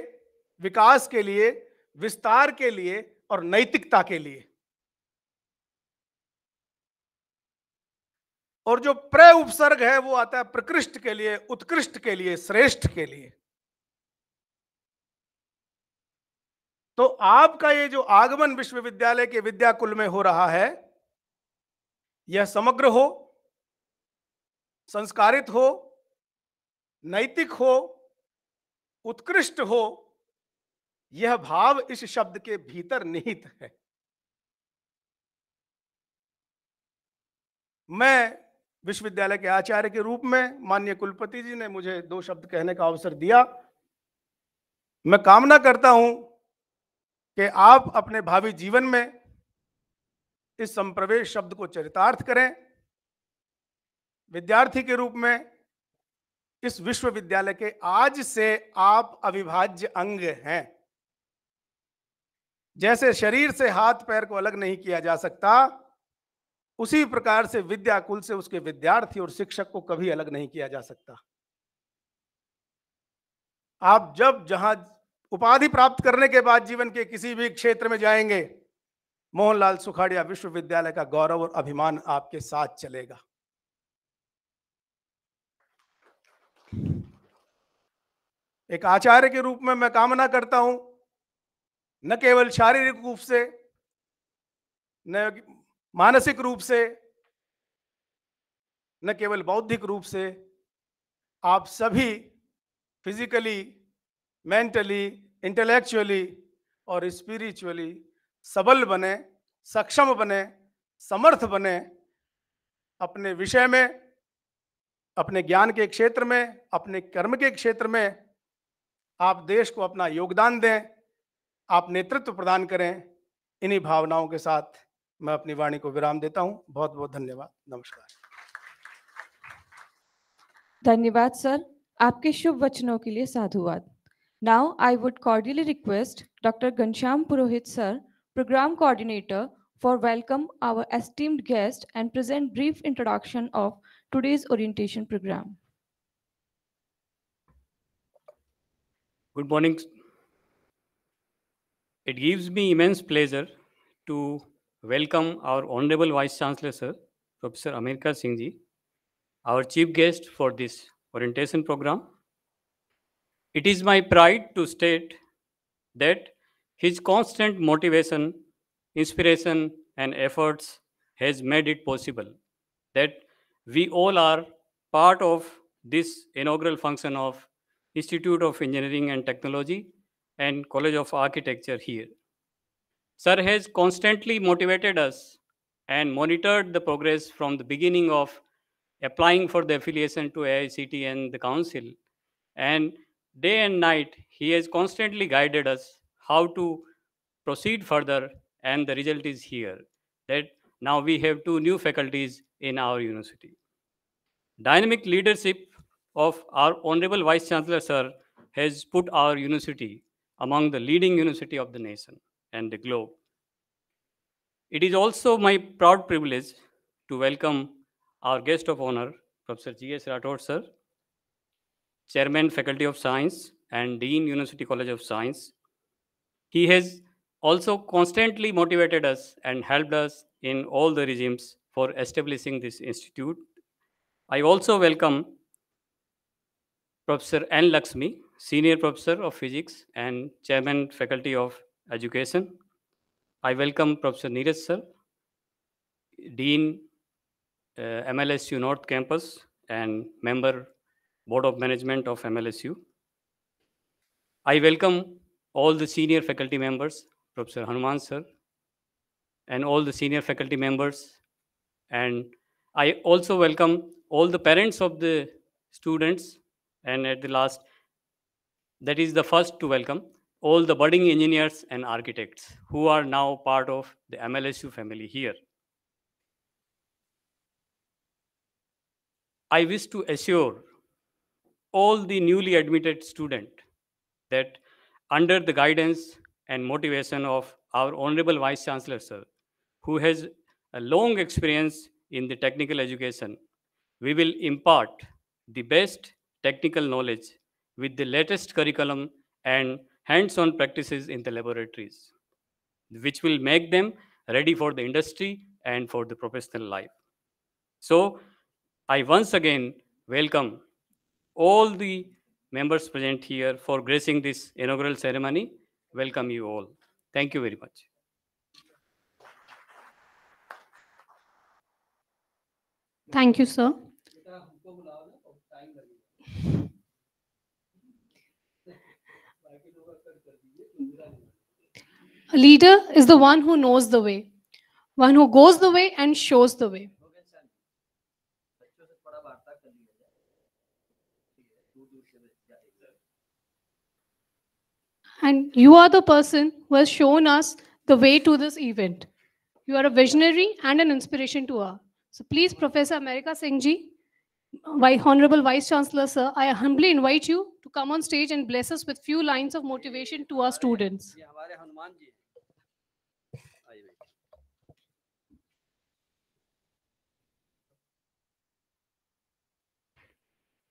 विकास के लिए, विस्तार के लिए और नैतिकता के लिए। और जो प्रय उपसर्ग है वो आता है प्रकृष्ट के लिए, उत्कृष्ट के लिए, श्रेष्ठ के लिए। तो आपका ये जो आगमन विश्वविद्यालय के विद्याकुल में हो रहा है, यह समग्र हो, संस्कारित हो, नैतिक हो, उत्कृष्ट हो, यह भाव इस शब्द के भीतर निहित है। मैं विश्वविद्यालय के आचार्य के रूप में माननीय कुलपति जी ने मुझे 2 शब्द कहने का अवसर दिया। मैं कामना करता हूं कि आप अपने भावी जीवन में इस संप्रवेश शब्द को चरितार्थ करें। विद्यार्थी के रूप में इस विश्वविद्यालय के आज से आप अविभाज्य अंग हैं। जैसे शरीर से हाथ पैर को अलग नहीं किया जा सकता, उसी प्रकार से विद्याकुल से उसके विद्यार्थी और शिक्षक को कभी अलग नहीं किया जा सकता। आप जब जहां उपाधि प्राप्त करने के बाद जीवन के किसी भी क्षेत्र में जाएंगे, मोहनलाल सुखाड़िया विश्वविद्यालय का गौरव और अभिमान आपके साथ चलेगा। एक आचार्य के रूप में मैं कामना करता हूं, न केवल शारीरिक रूप से, न मानसिक रूप से, न केवल बौद्धिक रूप से, आप सभी फिजिकली, मेंटली, इंटेलेक्चुअली और स्पिरिचुअली सबल बने, सक्षम बने, समर्थ बने, अपने विषय में, अपने ज्ञान के क्षेत्र में, अपने कर्म के क्षेत्र में आप देश को अपना योगदान दें, आप नेतृत्व प्रदान करें। इन्हीं भावनाओं के साथ मैं अपनी वाणी को विराम देता हूं। बहुत बहुत धन्यवाद। नमस्कार। धन्यवाद सर, आपके शुभ वचनों के लिए साधुवाद। Now I would cordially request doctor Ghanshyam Purohit sir, programme coordinator, for welcome our esteemed guest and present brief introduction of today's orientation program. Good morning. It gives me immense pleasure to welcome our Honorable Vice Chancellor, Sir, Professor America Singh Ji, our chief guest for this orientation program. It is my pride to state that his constant motivation, inspiration, and efforts has made it possible that we all are part of this inaugural function of Institute of Engineering and Technology and College of Architecture here. Sir has constantly motivated us and monitored the progress from the beginning of applying for the affiliation to AICT and the council. And day and night, he has constantly guided us how to proceed further, and the result is here, that now we have 2 new faculties in our university. Dynamic leadership of our Honorable Vice Chancellor, Sir, has put our university among the leading university of the nation and the globe. It is also my proud privilege to welcome our guest of honor, Professor G.S. Rathod, Sir, Chairman, Faculty of Science and Dean, University College of Science. He has also constantly motivated us and helped us in all the regimes for establishing this institute. I also welcome Professor N. Lakshmi, Senior Professor of Physics and Chairman, Faculty of Education. I welcome Professor Neeraj Sir, Dean, MLSU North Campus and Member, Board of Management of MLSU. I welcome all the senior faculty members, Professor Hanuman Sir, and all the senior faculty members. And I also welcome all the parents of the students. And at the last, that is the first to welcome all the budding engineers and architects who are now part of the MLSU family here. I wish to assure all the newly admitted students that under the guidance and motivation of our Honorable Vice Chancellor, Sir, who has a long experience in the technical education, we will impart the best technical knowledge with the latest curriculum and hands-on practices in the laboratories, which will make them ready for the industry and for the professional life. So I once again welcome all the members present here for gracing this inaugural ceremony. Welcome you all. Thank you very much. Thank you, sir. A leader is the one who knows the way, one who goes the way and shows the way. And you are the person who has shown us the way to this event. You are a visionary and an inspiration to us. So please, Professor America Singh Ji, Honorable Vice Chancellor, Sir, I humbly invite you to come on stage and bless us with few lines of motivation to our students.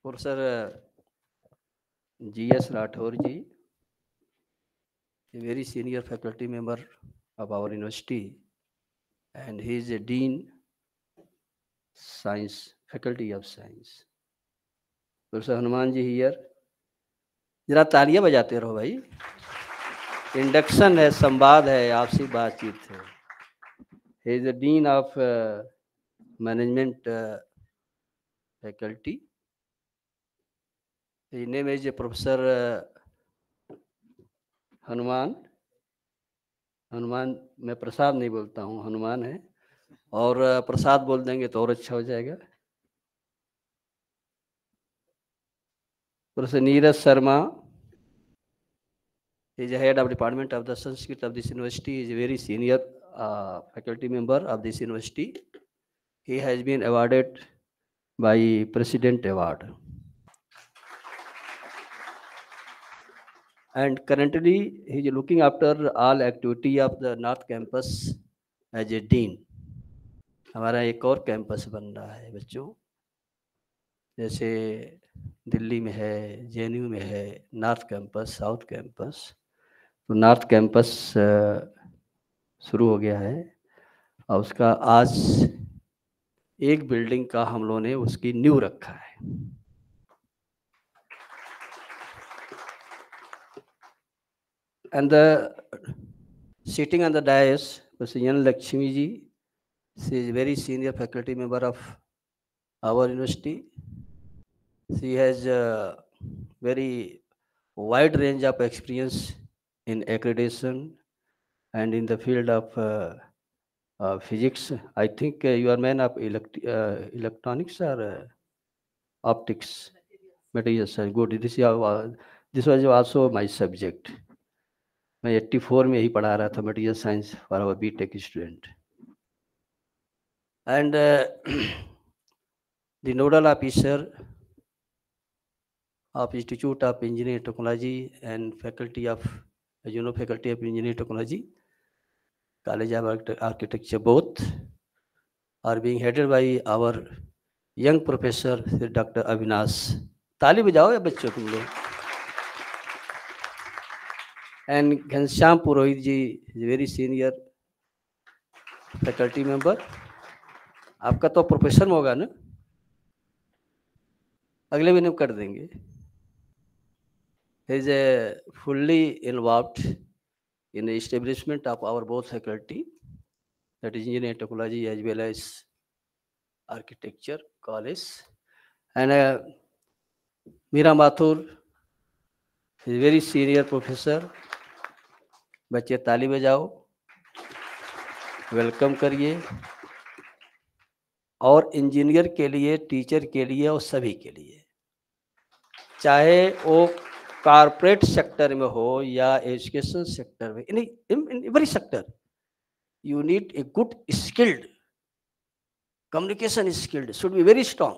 Professor G.S. Rathod Ji, a very senior faculty member of our university, and he is a Dean, Science, Faculty of Science. Professor Hanuman Ji here. जरा तालियां बजाते रहो भाई. Induction है, संवाद है, आपसी बातचीत है. He is the Dean of Management Faculty. His name is Professor Hanuman, Hanuman मैं प्रसाद नहीं बोलता हूँ, हनुमान है, और प्रसाद बोल देंगे तो और अच्छा हो जाएगा। Professor Neeraj Sharma is the head of department of the Sanskrit of this university. He is a very senior faculty member of this university. He has been awarded by President Award. And currently he is looking after all activity of the North Campus as a dean. हमारा एक और campus बन रहा है बच्चों, जैसे दिल्ली में है, जेएनयू में है नॉर्थ कैंपस, साउथ कैंपस। तो नॉर्थ कैंपस शुरू हो गया है और उसका आज एक बिल्डिंग का हम लोगों ने उसकी नींव रखा है। And sitting on the dais was Yan Lakshmi ji. She is a very senior faculty member of our university. She has a very wide range of experience in accreditation and in the field of physics. I think you are man of electronics or optics, materials. Good. This was also my subject. मैं 84 में ही पढ़ा रहा था material science for our BTech student. And the nodal officer of Institute of Engineering Technology and Faculty of, Faculty of Engineering Technology, College of Architecture, both are being headed by our young professor Dr. Avinash. ताली बजाओ या बच्चों तुम लोग। And Ghanshyam Purohit ji is very senior faculty member. आपका तो professor होगा ना, अगले महीने कर देंगे। He is fully involved in the establishment of our both faculty, that is engineering technology as well as architecture college. And Meera Mathur is a very senior professor. बच्चे ताली बजाओ, वेलकम करिए। और इंजीनियर के लिए, टीचर के लिए और सभी के लिए, चाहे वो कॉर्पोरेट सेक्टर में हो या एजुकेशन सेक्टर में, in every sector you need a good skilled, communication skilled should be very strong.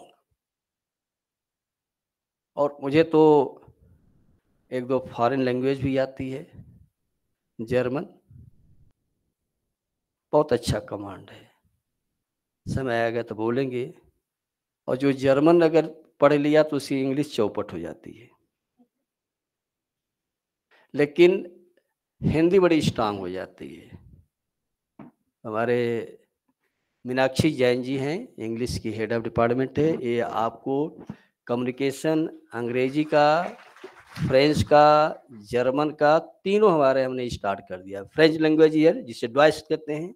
और मुझे तो एक दो फॉरेन लैंग्वेज भी आती है, जर्मन, बहुत अच्छा कमांड है, समय आएगा तो बोलेंगे। और जो जर्मन अगर पढ़ लिया तो उसकी इंग्लिश चौपट हो जाती है, लेकिन हिंदी बड़ी स्ट्रांग हो जाती है। हमारे मीनाक्षी जैन जी हैं, इंग्लिश की हेड ऑफ डिपार्टमेंट है। ये आपको कम्युनिकेशन अंग्रेजी का, फ्रेंच का, जर्मन का, तीनों हमारे हमने स्टार्ट कर दिया। फ्रेंच लैंग्वेज ईयर जिसे डॉयस कहते हैं,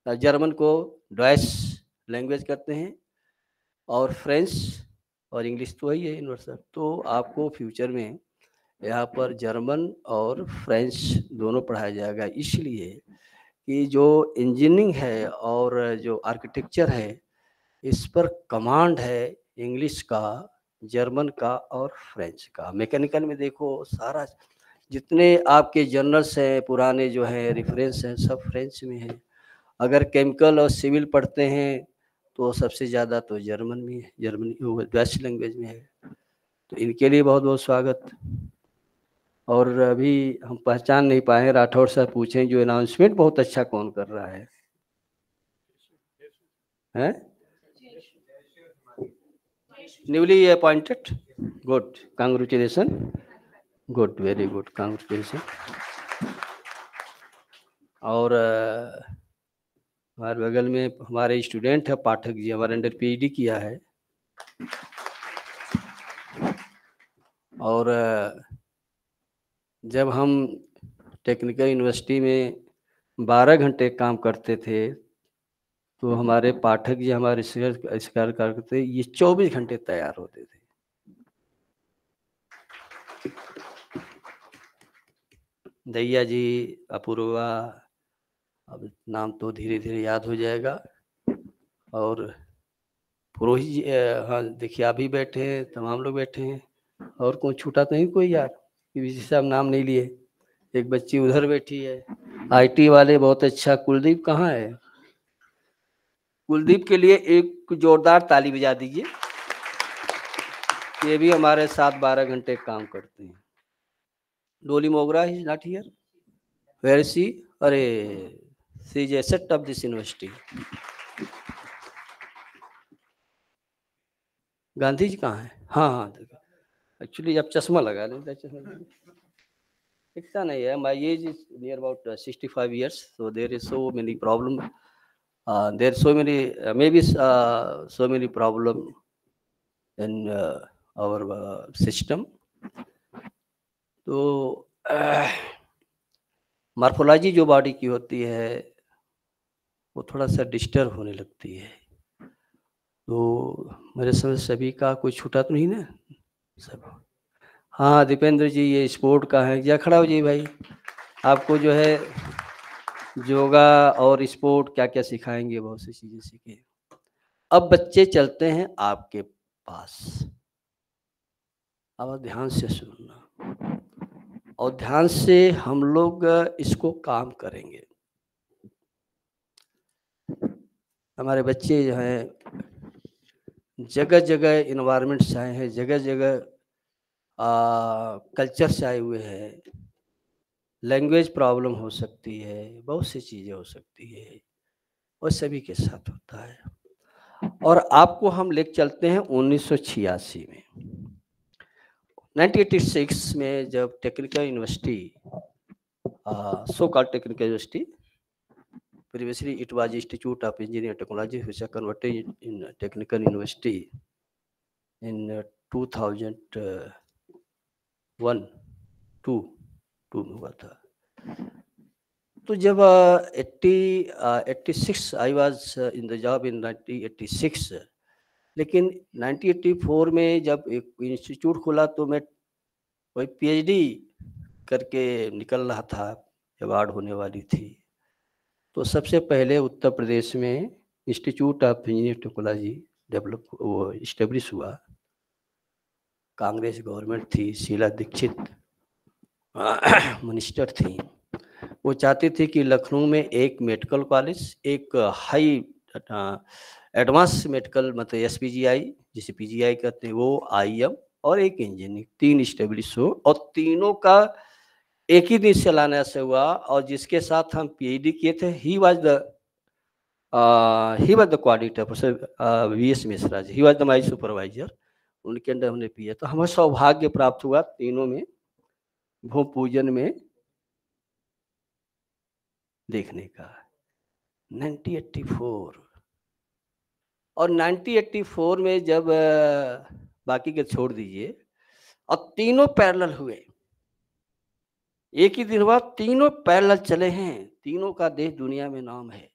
जर्मन को डॉयस लैंग्वेज कहते हैं, और फ्रेंच और इंग्लिश तो वही है यूनिवर्सल। तो आपको फ्यूचर में यहाँ पर जर्मन और फ्रेंच दोनों पढ़ाया जाएगा, इसलिए कि जो इंजीनियरिंग है और जो आर्किटेक्चर है इस पर कमांड है इंग्लिश का, जर्मन का और फ्रेंच का। मैकेनिकल में देखो सारा जितने आपके जर्नल्स हैं पुराने जो हैं रेफरेंस हैं सब फ्रेंच में है। अगर केमिकल और सिविल पढ़ते हैं तो सबसे ज़्यादा तो जर्मन में है, जर्मनी डच लैंग्वेज में है। तो इनके लिए बहुत बहुत स्वागत। और अभी हम पहचान नहीं पाए, राठौर साहब पूछें जो अनाउंसमेंट बहुत अच्छा कौन कर रहा है, हैं? Newly appointed, good, congratulation, good, very good, congratulation. और हमारे बगल में हमारे स्टूडेंट है पाठक जी, हमारे अंडर पीएचडी किया है। और जब हम टेक्निकल यूनिवर्सिटी में 12 घंटे काम करते थे तो हमारे पाठक जी हमारे रिसर्च करते ये 24 घंटे तैयार होते थे। दैया जी, अपूर्वा, अब नाम तो धीरे धीरे याद हो जाएगा, और पुरोहित जी, हाँ देखिए आप भी बैठे हैं, तमाम लोग बैठे हैं, और कोई छूटा तो नहीं कोई यार, किसी साहब नाम नहीं लिए। एक बच्ची उधर बैठी है, आईटी वाले बहुत अच्छा। कुलदीप कहाँ है? कुलदीप के लिए एक जोरदार ताली बजा दीजिए। ये भी हमारे साथ 12 घंटे काम करते हैं। Dolly Mogra is not here, where is she? अरे she is asset of this university. Gandhi ji कहाँ है? हाँ हाँ, एक्चुअली अब चश्मा लगा लेता, चश्मा दिखता नहीं है। My age is near about 65 years, so there is so many problem, there are so many maybe so many problem in our system. तो मार्फोलॉजी जो बॉडी की होती है वो थोड़ा सा डिस्टर्ब होने लगती है। तो मेरे समझ सभी का कोई छूटा तो नहीं ना सब? हाँ दीपेंद्र जी, ये स्पोर्ट का है, या खड़ा हो जी भाई। आपको जो है योगा और स्पोर्ट क्या क्या सिखाएंगे, बहुत सी चीज़ें सीखे। अब बच्चे चलते हैं आपके पास, अब ध्यान से सुनना और ध्यान से हम लोग इसको काम करेंगे। हमारे बच्चे जो हैं जगह जगह इन्वायरमेंट से आए हैं, जगह जगह कल्चर से आए हुए हैं। लैंग्वेज प्रॉब्लम हो सकती है, बहुत सी चीज़ें हो सकती है, और सभी के साथ होता है। और आपको हम ले चलते हैं 1986 में, 1986 में, जब technical university, so called technical university, previously it was Institute of Engineering and Technology, which was converted in Technical University in 2001, 2 में हुआ था। तो जब 86 I was in the job in 1986, लेकिन 1984 में जब एक इंस्टीट्यूट खुला तो मैं वही पीएचडी करके निकल रहा था, अवार्ड होने वाली थी। तो सबसे पहले उत्तर प्रदेश में institute of engineering technology develop वो इस्टेब्लिश हुआ। कांग्रेस गवर्नमेंट थी, शीला दीक्षित मिनिस्टर थी। वो चाहती थी कि लखनऊ में एक मेडिकल कॉलेज, एक हाई एडवांस मेडिकल मतलब एसपीजीआई जिसे पीजीआई कहते हैं वो, आईएम, और एक इंजीनियरिंग, 3 इस्टेब्लिश हो, और तीनों का एक ही दिन चलाने से हुआ। और जिसके साथ हम पीएचडी किए थे, he was the coordinator, professor VS Mishra ji, he was the my supervisor, उनके अंदर हमने पिया। तो हमें सौभाग्य प्राप्त हुआ तीनों में भूमि पूजन में देखने का। 1984 और 1984 में जब बाकी के छोड़ दीजिए, और तीनों पैरेलल हुए, एक ही दिन हुआ, तीनों पैरेलल चले हैं, तीनों का देश दुनिया में नाम है।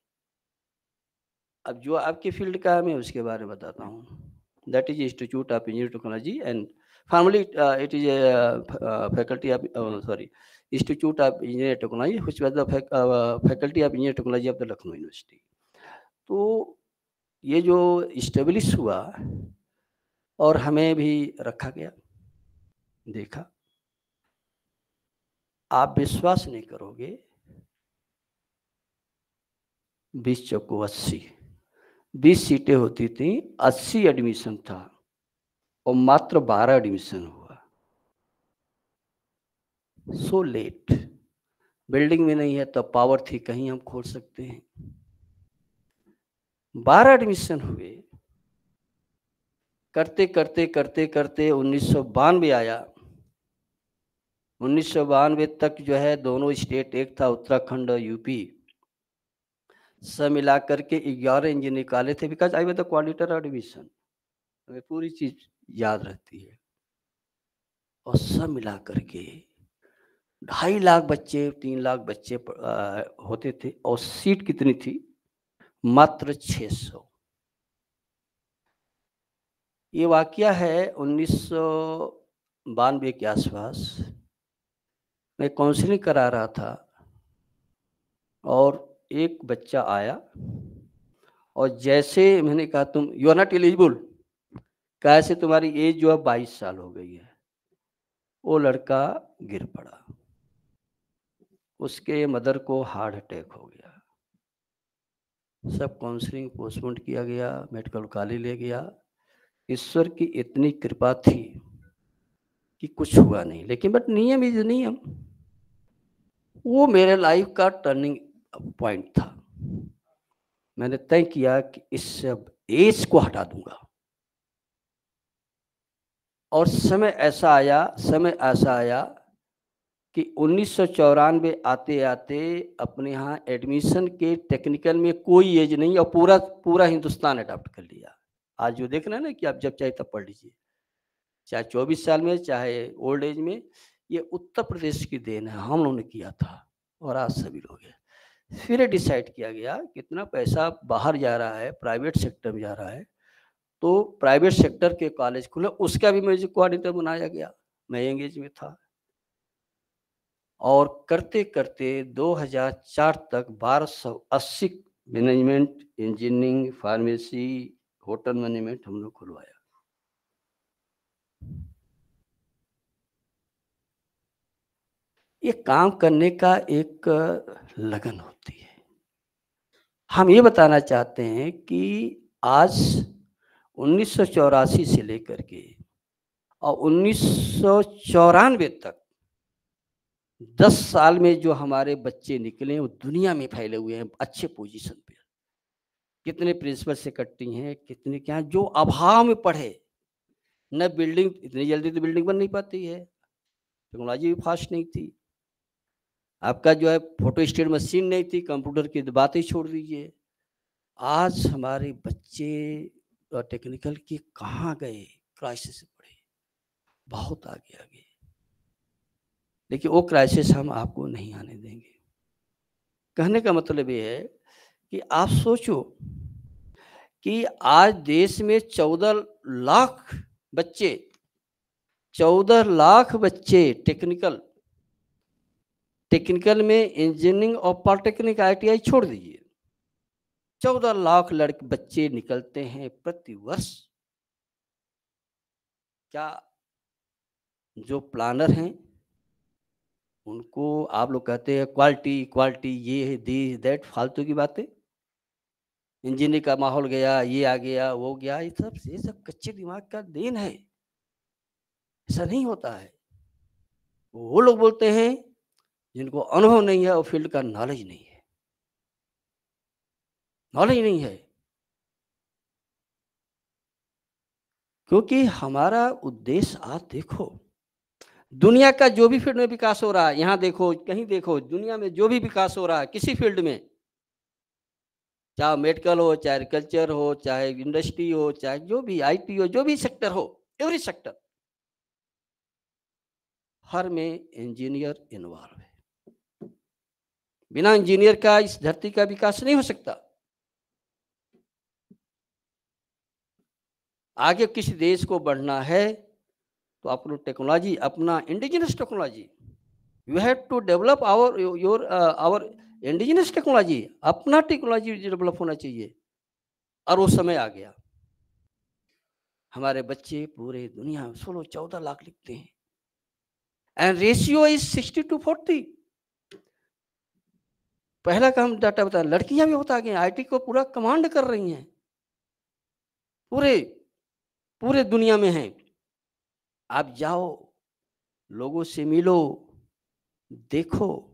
अब जो आपकी फील्ड का है मैं उसके बारे में बताता हूँ। That is institute of engineering technology and formally it is faculty of institute of engineering technology which was the faculty of engineering technology of the Lucknow university. तो ये जो इस्टेब्लिश हुआ और हमें भी रखा गया, देखा, आप विश्वास नहीं करोगे, 20 चौको 80, 20 सीटें होती थी, 80 एडमिशन था और मात्र 12 एडमिशन हुआ। सो लेट, बिल्डिंग में नहीं है तो पावर थी, कहीं हम खोल सकते हैं। 12 एडमिशन हुए, करते करते करते करते 1992 आया। 1992 तक जो है दोनों स्टेट एक था, उत्तराखंड और यूपी, सब मिला करके 11 इंजीनियर निकाले थे। Because I was the coordinator of division, हमें पूरी चीज याद रहती है। और सब मिला करके 2.5 लाख बच्चे, 3 लाख बच्चे होते थे, और सीट कितनी थी? मात्र 600। ये वाकया है 1992 के आसपास। मैं काउंसलिंग करा रहा था और एक बच्चा आया और जैसे मैंने कहा तुम यू आर नॉट एलिजिबल, कैसे तुम्हारी एज जो है 22 साल हो गई है, वो लड़का गिर पड़ा, उसके मदर को हार्ट अटैक हो गया। सब काउंसलिंग पोस्टपोन किया गया, मेडिकल कॉलेज ले गया। ईश्वर की इतनी कृपा थी कि कुछ हुआ नहीं, लेकिन बट नियम इज नियम। वो मेरे लाइफ का टर्निंग पॉइंट था। मैंने तय किया कि इस सब एज को हटा दूंगा। और समय ऐसा आया कि 1994 आते आते अपने यहाँ एडमिशन के टेक्निकल में कोई एज नहीं, और पूरा हिंदुस्तान अडॉप्ट कर लिया। आज जो देख रहे हैं ना कि आप जब चाहे तब पढ़ लीजिए, चाहे 24 साल में चाहे ओल्ड एज में। ये उत्तर प्रदेश की देन है, हम लोगों ने किया था और आज सभी लोग हैं। फिर डिसाइड किया गया कितना पैसा बाहर जा रहा है, प्राइवेट सेक्टर में जा रहा है, तो प्राइवेट सेक्टर के कॉलेज खुले, उसका भी मुझे कोऑर्डिनेटर बनाया गया। मैं एंगेज में था और करते करते 2004 तक 1280 management, engineering, pharmacy, hotel management हम लोग खुलवाया। ये काम करने का एक लगन होती है। हम ये बताना चाहते हैं कि आज 1984 से लेकर के और 1994 तक 10 साल में जो हमारे बच्चे निकले वो दुनिया में फैले हुए हैं, अच्छे पोजीशन पे। कितने प्रिंसिपल सेक्रेटरी हैं, कितने क्या, जो अभाव में पढ़े। न बिल्डिंग, इतनी जल्दी तो बिल्डिंग बन नहीं पाती है, टेक्नोलॉजी भी फास्ट नहीं थी, आपका जो है फोटो स्टेट मशीन नहीं थी, कंप्यूटर की बातें छोड़ दीजिए। आज हमारे बच्चे टेक्निकल की कहाँ गए, क्राइसिस से पढ़े, बहुत आगे आगे। लेकिन वो क्राइसिस हम आपको नहीं आने देंगे। कहने का मतलब ये है कि आप सोचो कि आज देश में 14 लाख बच्चे टेक्निकल में, इंजीनियरिंग और पॉलिटेक्निक ITI छोड़ दीजिए, 14 लाख बच्चे निकलते हैं प्रति वर्ष। क्या जो प्लानर हैं उनको आप लोग कहते हैं क्वालिटी, ये है दिस दैट, फालतू की बातें। इंजीनियरिंग का माहौल गया, ये आ गया, वो गया, ये सब कच्चे दिमाग का देन है। ऐसा नहीं होता है। वो लोग बोलते हैं जिनको अनुभव नहीं है और फील्ड का नॉलेज नहीं है, क्योंकि हमारा उद्देश्य, आप देखो दुनिया का जो भी फील्ड में विकास हो रहा है, यहाँ देखो, कहीं देखो, दुनिया में जो भी विकास हो रहा है किसी फील्ड में, चाहे मेडिकल हो, चाहे एग्रीकल्चर हो, चाहे इंडस्ट्री हो, चाहे जो भी IT हो, जो भी सेक्टर हो, एवरी सेक्टर, हर में इंजीनियर इन्वॉल्व है। बिना इंजीनियर का इस धरती का विकास नहीं हो सकता। आगे किसी देश को बढ़ना है तो अपना टेक्नोलॉजी, अपना indigenous technology, you have to develop our indigenous technology, अपना टेक्नोलॉजी डेवलप होना चाहिए। और वो समय आ गया। हमारे बच्चे पूरे दुनिया में 16-14 लाख लिखते हैं, एंड रेशियो इज 60-40। पहला काम डाटा बता, लड़कियां भी होता गए, IT को पूरा कमांड कर रही हैं, पूरे दुनिया में हैं। आप जाओ, लोगों से मिलो, देखो।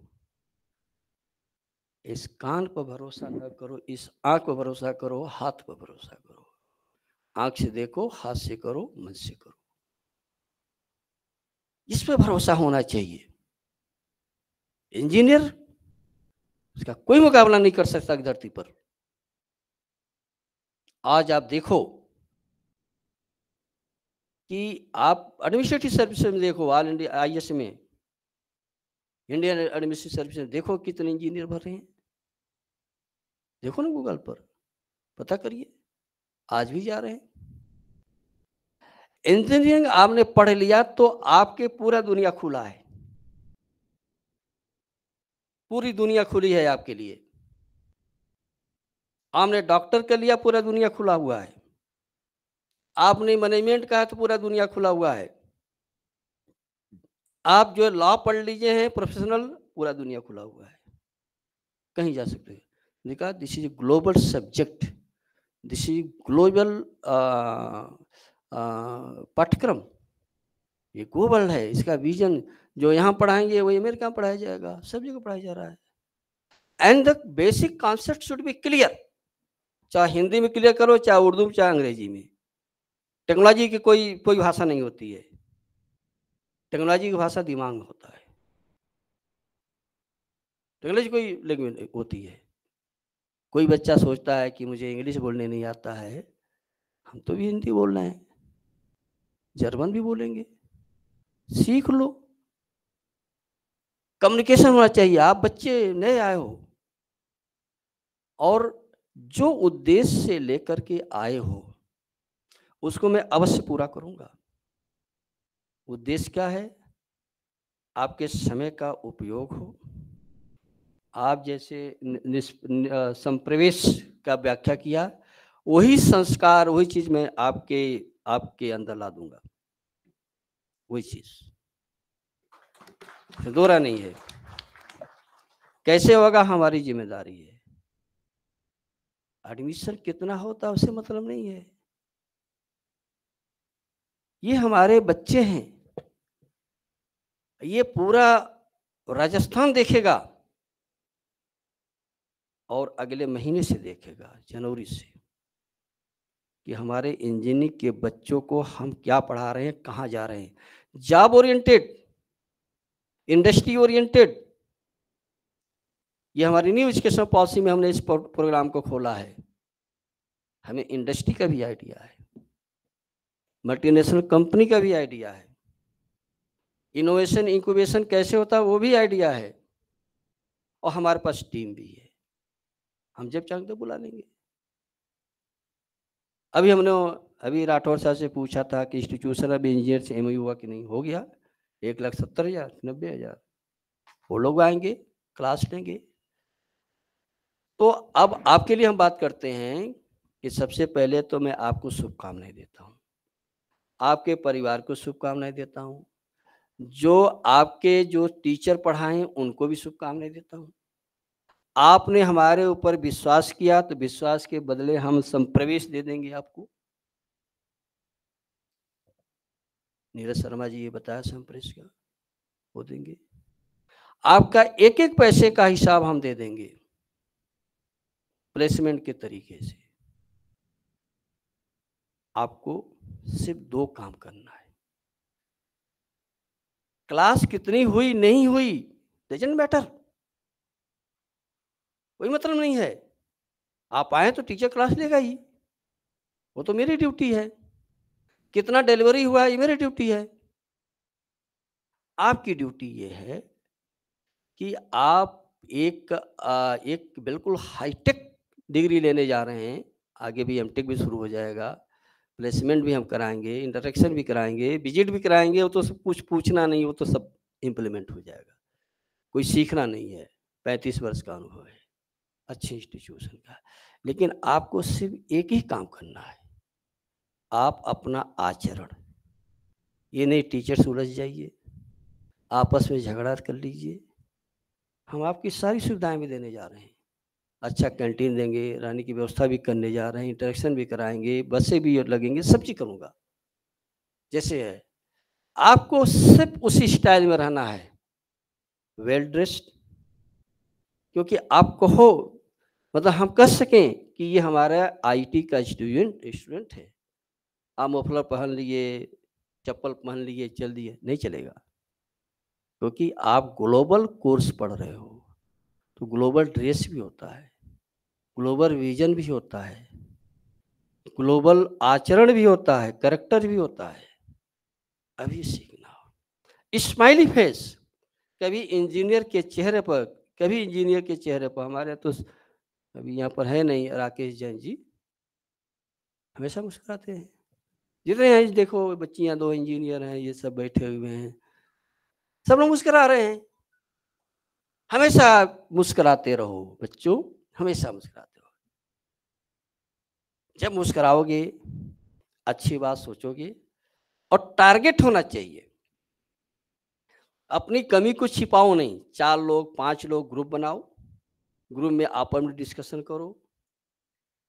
इस कान पर भरोसा न करो, इस आंख पर भरोसा करो, हाथ पर भरोसा करो। आंख से देखो, हाथ से करो, मन से करो, इस पर भरोसा होना चाहिए। इंजीनियर, उसका कोई मुकाबला नहीं कर सकता धरती पर। आज आप देखो कि आप एडमिनिस्ट्रेटिव सर्विस में देखो, ऑल इंडिया IS में, इंडियन एडमिनिस्ट्रेटिव सर्विस में देखो कितने इंजीनियर भर रहे हैं। देखो ना गूगल पर, पता करिए, आज भी जा रहे हैं। इंजीनियरिंग आपने पढ़ लिया तो आपके पूरा दुनिया खुला है। पूरी दुनिया खुली है आपके लिए। आपने डॉक्टर कर लिया, पूरा दुनिया खुला हुआ है। आपने मैनेजमेंट का है तो पूरा दुनिया खुला हुआ है। आप जो लॉ पढ़ लीजिए हैं प्रोफेशनल, पूरा दुनिया खुला हुआ है, कहीं जा सकते हैं। देखा, this is global subject, this is global पाठ्यक्रम, ये ग्लोबल है। इसका विजन जो यहाँ पढ़ाएंगे वही अमेरिका में पढ़ाया जाएगा, सब जगह पढ़ाया जा रहा है। And the basic concept should be clear, चाहे हिंदी में क्लियर करो, चाहे उर्दू में, चाहे अंग्रेजी में। टेक्नोलॉजी की कोई भाषा नहीं होती है, टेक्नोलॉजी की भाषा दिमाग में होता है। टेक्नोलॉजी कोई लैंग्वेज होती है। कोई बच्चा सोचता है कि मुझे इंग्लिश बोलने नहीं आता है, हम तो भी हिंदी बोल रहे हैं, जर्मन भी बोलेंगे, सीख लो। कम्युनिकेशन होना चाहिए। आप बच्चे नए आए हो और जो उद्देश्य से लेकर के आए हो उसको मैं अवश्य पूरा करूंगा। उद्देश्य क्या है? आपके समय का उपयोग हो। आप जैसे संप्रवेश का व्याख्या किया, वही संस्कार, वही चीज मैं आपके अंदर ला दूंगा, वही चीज, दोहरा नहीं है। कैसे होगा, हमारी जिम्मेदारी है। एडमिशन कितना होता है उससे मतलब नहीं है। ये हमारे बच्चे हैं, ये पूरा राजस्थान देखेगा और अगले महीने से देखेगा, जनवरी से, कि हमारे इंजीनियरिंग के बच्चों को हम क्या पढ़ा रहे हैं, कहाँ जा रहे हैं। जॉब ओरिएंटेड, इंडस्ट्री ओरिएंटेड, ये हमारी न्यू एजुकेशन पॉलिसी में हमने इस प्रोग्राम को खोला है। हमें इंडस्ट्री का भी आइडिया है, मल्टीनेशनल कंपनी का भी आइडिया है, इनोवेशन इंक्यूबेशन कैसे होता है वो भी आइडिया है, और हमारे पास टीम भी है। हम जब चाहेंगे तो बुला लेंगे। अभी राठौर साहब से पूछा था कि इंस्टीट्यूशन अब इंजीनियर से एमओयू हुआ कि नहीं, हो गया। 1,70,000 90,000 वो लोग आएंगे, क्लास लेंगे। तो अब आपके लिए हम बात करते हैं कि सबसे पहले तो मैं आपको शुभकामनाएं देता हूँ, आपके परिवार को शुभकामनाएं देता हूँ, जो आपके जो टीचर पढ़ाएं उनको भी शुभकामनाएं देता हूँ। आपने हमारे ऊपर विश्वास किया तो विश्वास के बदले हम संप्रवेश दे देंगे आपको। नीरज शर्मा जी ये बताया संप्रवेश का, वो देंगे। आपका एक एक पैसे का हिसाब हम दे देंगे प्लेसमेंट के तरीके से। आपको सिर्फ 2 काम करना है। क्लास कितनी हुई नहीं हुई डजंट मैटर, कोई मतलब नहीं है। आप आए तो टीचर क्लास लेगा ही, वो तो मेरी ड्यूटी है। कितना डिलीवरी हुआ ये मेरी ड्यूटी है। आपकी ड्यूटी ये है कि आप एक बिल्कुल हाईटेक डिग्री लेने जा रहे हैं। आगे भी एमटेक भी शुरू हो जाएगा, प्लेसमेंट भी हम कराएंगे, इंटरेक्शन भी कराएंगे, विजिट भी कराएंगे। वो तो सब कुछ पूछना नहीं, वो तो सब इम्प्लीमेंट हो जाएगा। कोई सीखना नहीं है, 35 वर्ष का अनुभव है अच्छे इंस्टीट्यूशन का। लेकिन आपको सिर्फ एक ही काम करना है, आप अपना आचरण, ये नहीं टीचर से उलझ जाइए, आपस में झगड़ा कर लीजिए। हम आपकी सारी सुविधाएं भी देने जा रहे हैं, अच्छा कैंटीन देंगे, रहने की व्यवस्था भी करने जा रहे हैं, इंटरेक्शन भी कराएंगे, बसें भी लगेंगे, सब चीज करूँगा जैसे है। आपको सिर्फ उसी स्टाइल में रहना है, वेल ड्रेस्ड, क्योंकि आपको हो मतलब हम कह सकें कि ये हमारा आईटी का स्टूडेंट है। आप मफलर पहन लिए, चप्पल पहन लिए, चल दिए, नहीं चलेगा। क्योंकि आप ग्लोबल कोर्स पढ़ रहे हो तो ग्लोबल ड्रेस भी होता है, ग्लोबल विजन भी होता है, ग्लोबल आचरण भी होता है, कैरेक्टर भी होता है। अभी सीखना हो। स्माइली फेस कभी इंजीनियर के चेहरे पर, कभी इंजीनियर के चेहरे पर, हमारे तो अभी यहाँ पर है नहीं राकेश जैन जी, हमेशा मुस्कुराते हैं। जितने हैं देखो, बच्चियां 2 इंजीनियर हैं, ये सब बैठे हुए हैं, सब लोग मुस्कुरा रहे हैं। हमेशा मुस्कुराते रहो बच्चों, हमेशा मुस्कुराते रहो। जब मुस्कुराओगे, अच्छी बात सोचोगे और टारगेट होना चाहिए। अपनी कमी को छिपाओ नहीं। 4 लोग 5 लोग ग्रुप बनाओ, ग्रुप में आपस में डिस्कशन करो,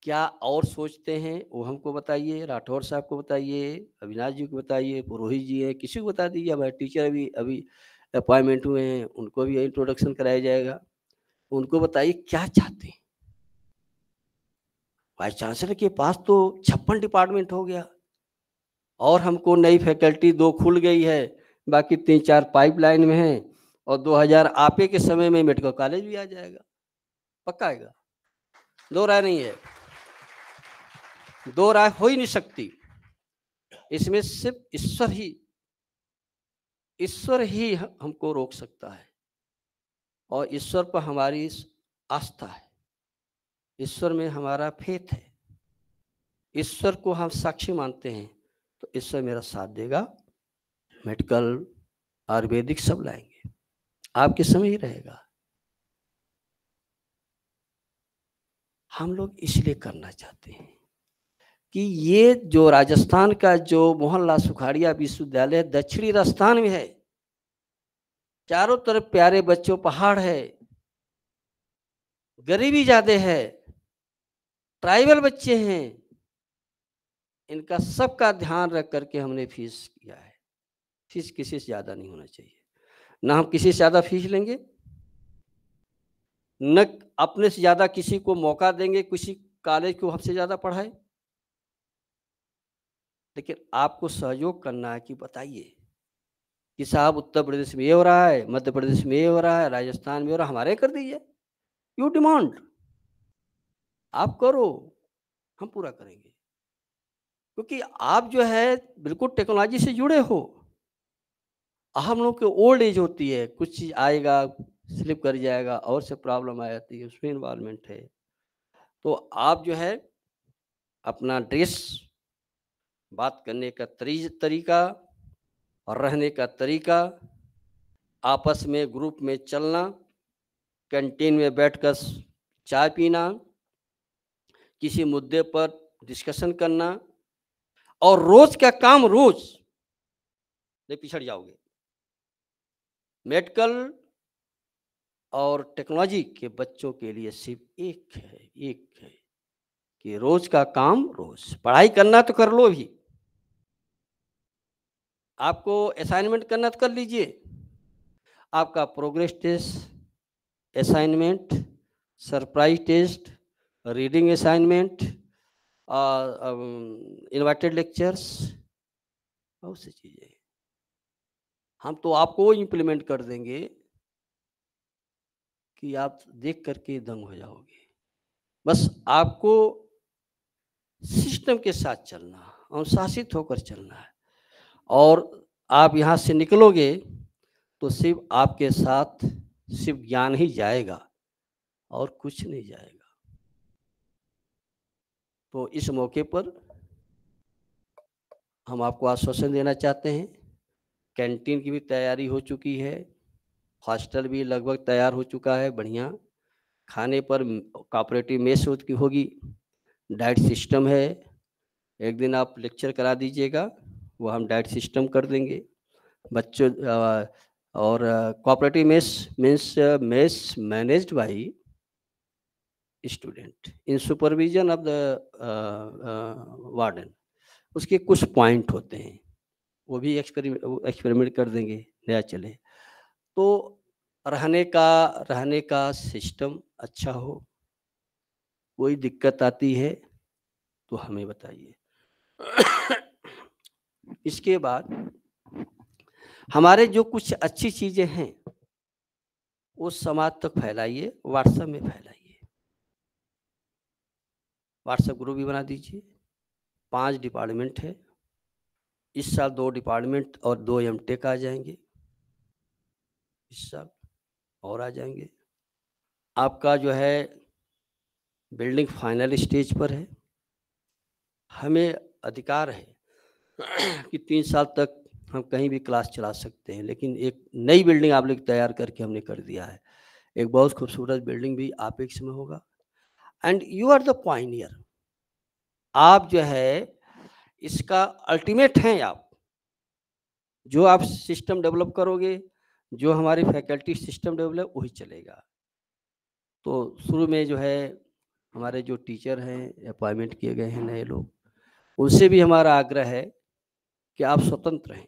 क्या और सोचते हैं वो हमको बताइए, राठौर साहब को बताइए, अविनाश जी को बताइए, पुरोहित जी हैं, किसी को बता दीजिए। हमारे टीचर अभी अपॉइंटमेंट हुए हैं, उनको भी इंट्रोडक्शन कराया जाएगा। उनको बताइए क्या चाहते हैं। वाइस चांसलर के पास तो 56 डिपार्टमेंट हो गया और हमको नई फैकल्टी 2 खुल गई है, बाकी 3-4 पाइपलाइन में है और 2000 आपे के समय में मेडिकल कॉलेज भी आ जाएगा, पक्का आएगा, 2 राय नहीं है, 2 राय हो ही नहीं सकती। इसमें सिर्फ ईश्वर ही हमको रोक सकता है और ईश्वर पर हमारी आस्था है, ईश्वर में हमारा फेथ है, ईश्वर को हम साक्षी मानते हैं, तो ईश्वर मेरा साथ देगा। मेडिकल आयुर्वेदिक सब लाएंगे, आपके समय ही रहेगा। हम लोग इसलिए करना चाहते हैं कि ये जो राजस्थान का जो मोहनलाल सुखाड़िया विश्वविद्यालय दक्षिणी राजस्थान में है, चारों तरफ प्यारे बच्चों पहाड़ है, गरीबी ज्यादा है, ट्राइबल बच्चे हैं, इनका सबका ध्यान रख करके हमने फीस किया है। फीस किसी से ज्यादा नहीं होना चाहिए, ना हम किसी से ज्यादा फीस लेंगे, न अपने से ज्यादा किसी को मौका देंगे किसी कॉलेज को हमसे ज्यादा पढ़ाए। लेकिन आपको सहयोग करना है कि बताइए कि साहब उत्तर प्रदेश में ये हो रहा है, मध्य प्रदेश में ये हो रहा है, राजस्थान में हो रहा है, हमारे कर दीजिए। यू डिमांड, आप करो, हम पूरा करेंगे। क्योंकि आप जो है बिल्कुल टेक्नोलॉजी से जुड़े हो। हम लोग के ओल्ड एज होती है, कुछ चीज आएगा स्लिप कर जाएगा और से प्रॉब्लम आ जाती है, उसमें इन्वॉल्वमेंट है। तो आप जो है अपना ड्रेस, बात करने का तरीका और रहने का तरीका, आपस में ग्रुप में चलना, कैंटीन में बैठकर चाय पीना, किसी मुद्दे पर डिस्कशन करना और रोज का काम रोज नहीं, पिछड़ जाओगे। मेडिकल और टेक्नोलॉजी के बच्चों के लिए सिर्फ एक है कि रोज का काम रोज, पढ़ाई करना तो कर लो भी, आपको असाइनमेंट करना तो कर लीजिए, आपका progress test, assignment, surprise test, reading assignment, invited lectures, बहुत सी चीजें हम तो आपको इम्प्लीमेंट कर देंगे कि आप देख करके दंग हो जाओगे। बस आपको सिस्टम के साथ चलना, अनुशासित होकर चलना है, और आप यहाँ से निकलोगे तो सिर्फ आपके साथ सिर्फ ज्ञान ही जाएगा और कुछ नहीं जाएगा। तो इस मौके पर हम आपको आश्वासन देना चाहते हैं, कैंटीन की भी तैयारी हो चुकी है, हॉस्टल भी लगभग तैयार हो चुका है, बढ़िया खाने पर कोऑपरेटिव मेस होगी, डाइट सिस्टम है। एक दिन आप लेक्चर करा दीजिएगा, वो हम डाइट सिस्टम कर देंगे बच्चों। और cooperative mess means mess managed by student in supervision of the warden. उसके कुछ पॉइंट होते हैं, वो भी एक्सपेरिमेंट कर देंगे, नया चले। तो रहने का सिस्टम अच्छा हो, कोई दिक्कत आती है तो हमें बताइए। इसके बाद हमारे जो कुछ अच्छी चीजें हैं वो समाज तक फैलाइए, व्हाट्सएप में फैलाइए, व्हाट्सएप ग्रुप भी बना दीजिए। 5 डिपार्टमेंट है, इस साल 2 डिपार्टमेंट और 2 एमटेक आ जाएंगे, इस साल और आ जाएंगे। आपका जो है बिल्डिंग फाइनल स्टेज पर है, हमें अधिकार है कि 3 साल तक हम कहीं भी क्लास चला सकते हैं, लेकिन एक नई बिल्डिंग आप लोग तैयार करके हमने कर दिया है। एक बहुत खूबसूरत बिल्डिंग भी आप एक समय होगा। And you are the pioneer, आप जो है इसका अल्टीमेट हैं आप। जो आप सिस्टम डेवलप करोगे, जो हमारी फैकल्टी सिस्टम डेवलप, वही चलेगा। तो शुरू में जो है हमारे जो टीचर हैं, अपॉइंटमेंट किए गए हैं नए लोग, उनसे भी हमारा आग्रह है कि आप स्वतंत्र हैं,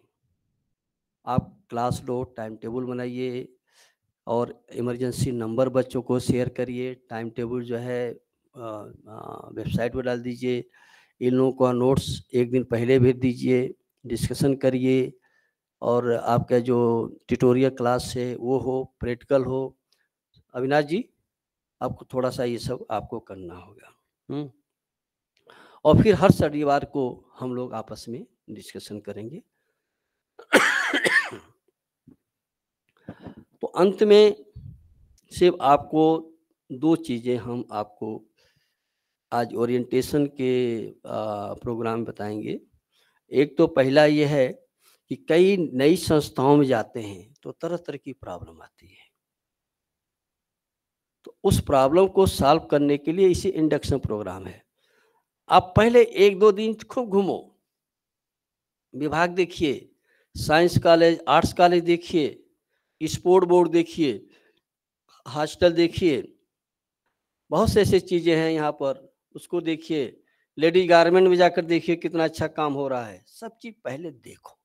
आप क्लास लो, टाइम टेबल बनाइए और इमरजेंसी नंबर बच्चों को शेयर करिए। टाइम टेबल जो है वेबसाइट पर डाल दीजिए। इन लोगों का नोट्स एक दिन पहले भेज दीजिए, डिस्कशन करिए। और आपका जो ट्यूटोरियल क्लास है वो हो, प्रैक्टिकल हो। अविनाश जी, आपको थोड़ा सा ये सब आपको करना होगा। और फिर हर शनिवार को हम लोग आपस में डिस्कशन करेंगे। तो अंत में सिर्फ आपको दो चीज़ें हम आपको आज ओरिएंटेशन के प्रोग्राम बताएंगे। एक तो पहला ये है कि कई नई संस्थाओं में जाते हैं तो तरह तरह की प्रॉब्लम आती है, तो उस प्रॉब्लम को सॉल्व करने के लिए इसी इंडक्शन प्रोग्राम है। आप पहले 1-2 दिन खूब घूमो, विभाग देखिए, साइंस कॉलेज, आर्ट्स कॉलेज देखिए, स्पोर्ट बोर्ड देखिए, हॉस्टल देखिए, बहुत से ऐसी चीज़ें हैं यहाँ पर, उसको देखिए। लेडी गारमेंट में जाकर देखिए कितना अच्छा काम हो रहा है। सब चीज़ पहले देखो,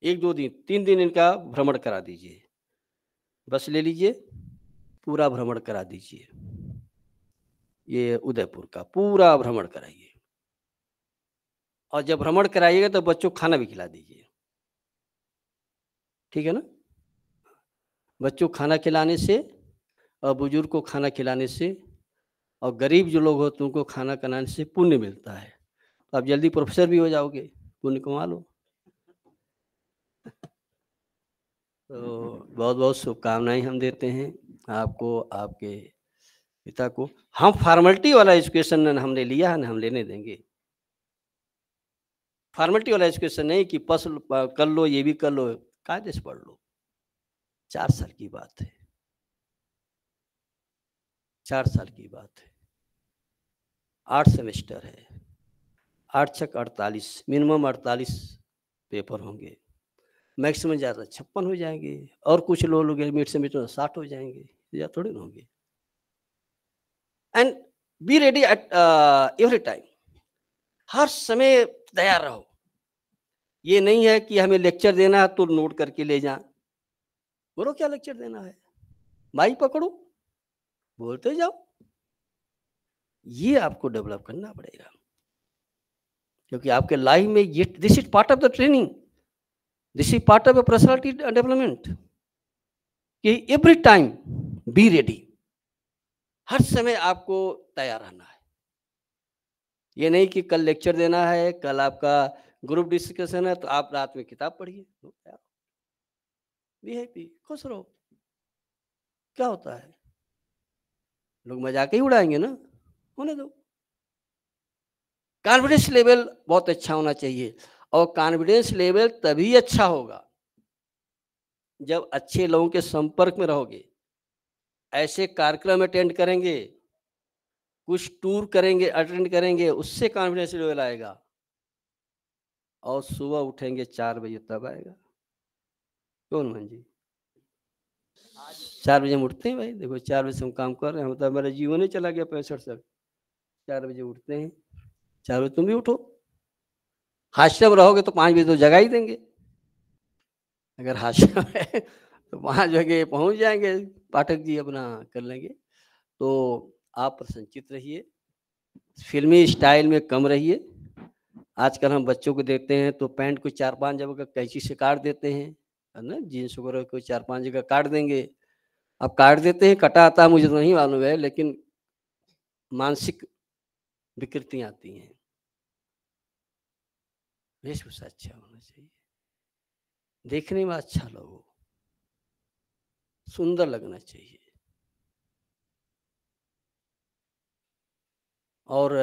1-2 दिन 3 दिन इनका भ्रमण करा दीजिए, बस ले लीजिए, पूरा भ्रमण करा दीजिए। ये उदयपुर का पूरा भ्रमण कराइए, और जब भ्रमण कराइएगा तो बच्चों को खाना भी खिला दीजिए, ठीक है ना। बच्चों को खाना खिलाने से और बुजुर्ग को खाना खिलाने से और गरीब जो लोग होते हैं उनको खाना खिलाने से पुण्य मिलता है। तो आप जल्दी प्रोफेसर भी हो जाओगे, पुण्य कमा लो। तो बहुत बहुत शुभकामनाएं हम देते हैं आपको, आपके पिता को। हम फॉर्मेलिटी वाला एजुकेशन हमने लिया है ना, हम लेने देंगे। फॉर्मेलिटी वाला एजुकेशन नहीं कि पस कर लो, ये भी कर लो, कायदे से पढ़ लो। 4 साल की बात है, 4 साल की बात है। 8 सेमेस्टर है, 8 छक 48, मिनिमम 48 पेपर होंगे, मैक्सिमम ज़्यादा 56 हो जाएंगे, और कुछ लोग मिड सेमेस्टर 60 हो जाएंगे, या थोड़े ना होंगे। And be ready at every time, हर समय तैयार रहो। ये नहीं है कि हमें लेक्चर देना है तो नोट करके ले जा, बोलो क्या लेक्चर देना है, माइक पकड़ो, बोलते जाओ। ये आपको डेवलप करना पड़ेगा, क्योंकि आपके लाइफ में ये this is part of the training, this is part of the personality development, कि एवरी टाइम बी रेडी, हर समय आपको तैयार रहना है। ये नहीं कि कल लेक्चर देना है, कल आपका ग्रुप डिस्कशन है तो आप रात में किताब पढ़िए। बी हैप्पी, खुश रहो। क्या होता है, लोग मजाक ही उड़ाएंगे ना, होने दो। कॉन्फिडेंस लेवल बहुत अच्छा होना चाहिए, और कॉन्फिडेंस लेवल तभी अच्छा होगा जब अच्छे लोगों के संपर्क में रहोगे, ऐसे कार्यक्रम अटेंड करेंगे, कुछ टूर करेंगे, अटेंड करेंगे, उससे कॉन्फिडेंस लेवल आएगा। और सुबह उठेंगे 4 बजे तब आएगा। कौन मन जी 4 बजे हम उठते हैं भाई, देखो 4 बजे से हम काम कर रहे हैं, मतलब हमारा जीवन ही चला गया 65 तक। 4 बजे उठते हैं, 4 बजे तुम भी उठो। हॉस्टल में रहोगे तो 5 बजे तो जगा ही देंगे, अगर हॉस्टल में तो 5 बजे पहुंच जाएंगे, पाठक जी अपना कर लेंगे। तो आप प्रसन्नचित रहिए, फिल्मी स्टाइल में कम रहिए। आजकल हम बच्चों को देखते हैं तो पैंट को 4-5 जगह कैंची से काट देते हैं, है ना, जीन्स वगैरह को 4-5 जगह काट देंगे। अब काट देते हैं, कटा आता है मुझे तो नहीं मालूम है, लेकिन मानसिक विकृतियां आती हैं। वेशभूषा अच्छा होना चाहिए, देखने में अच्छा लगो, सुंदर लगना चाहिए। और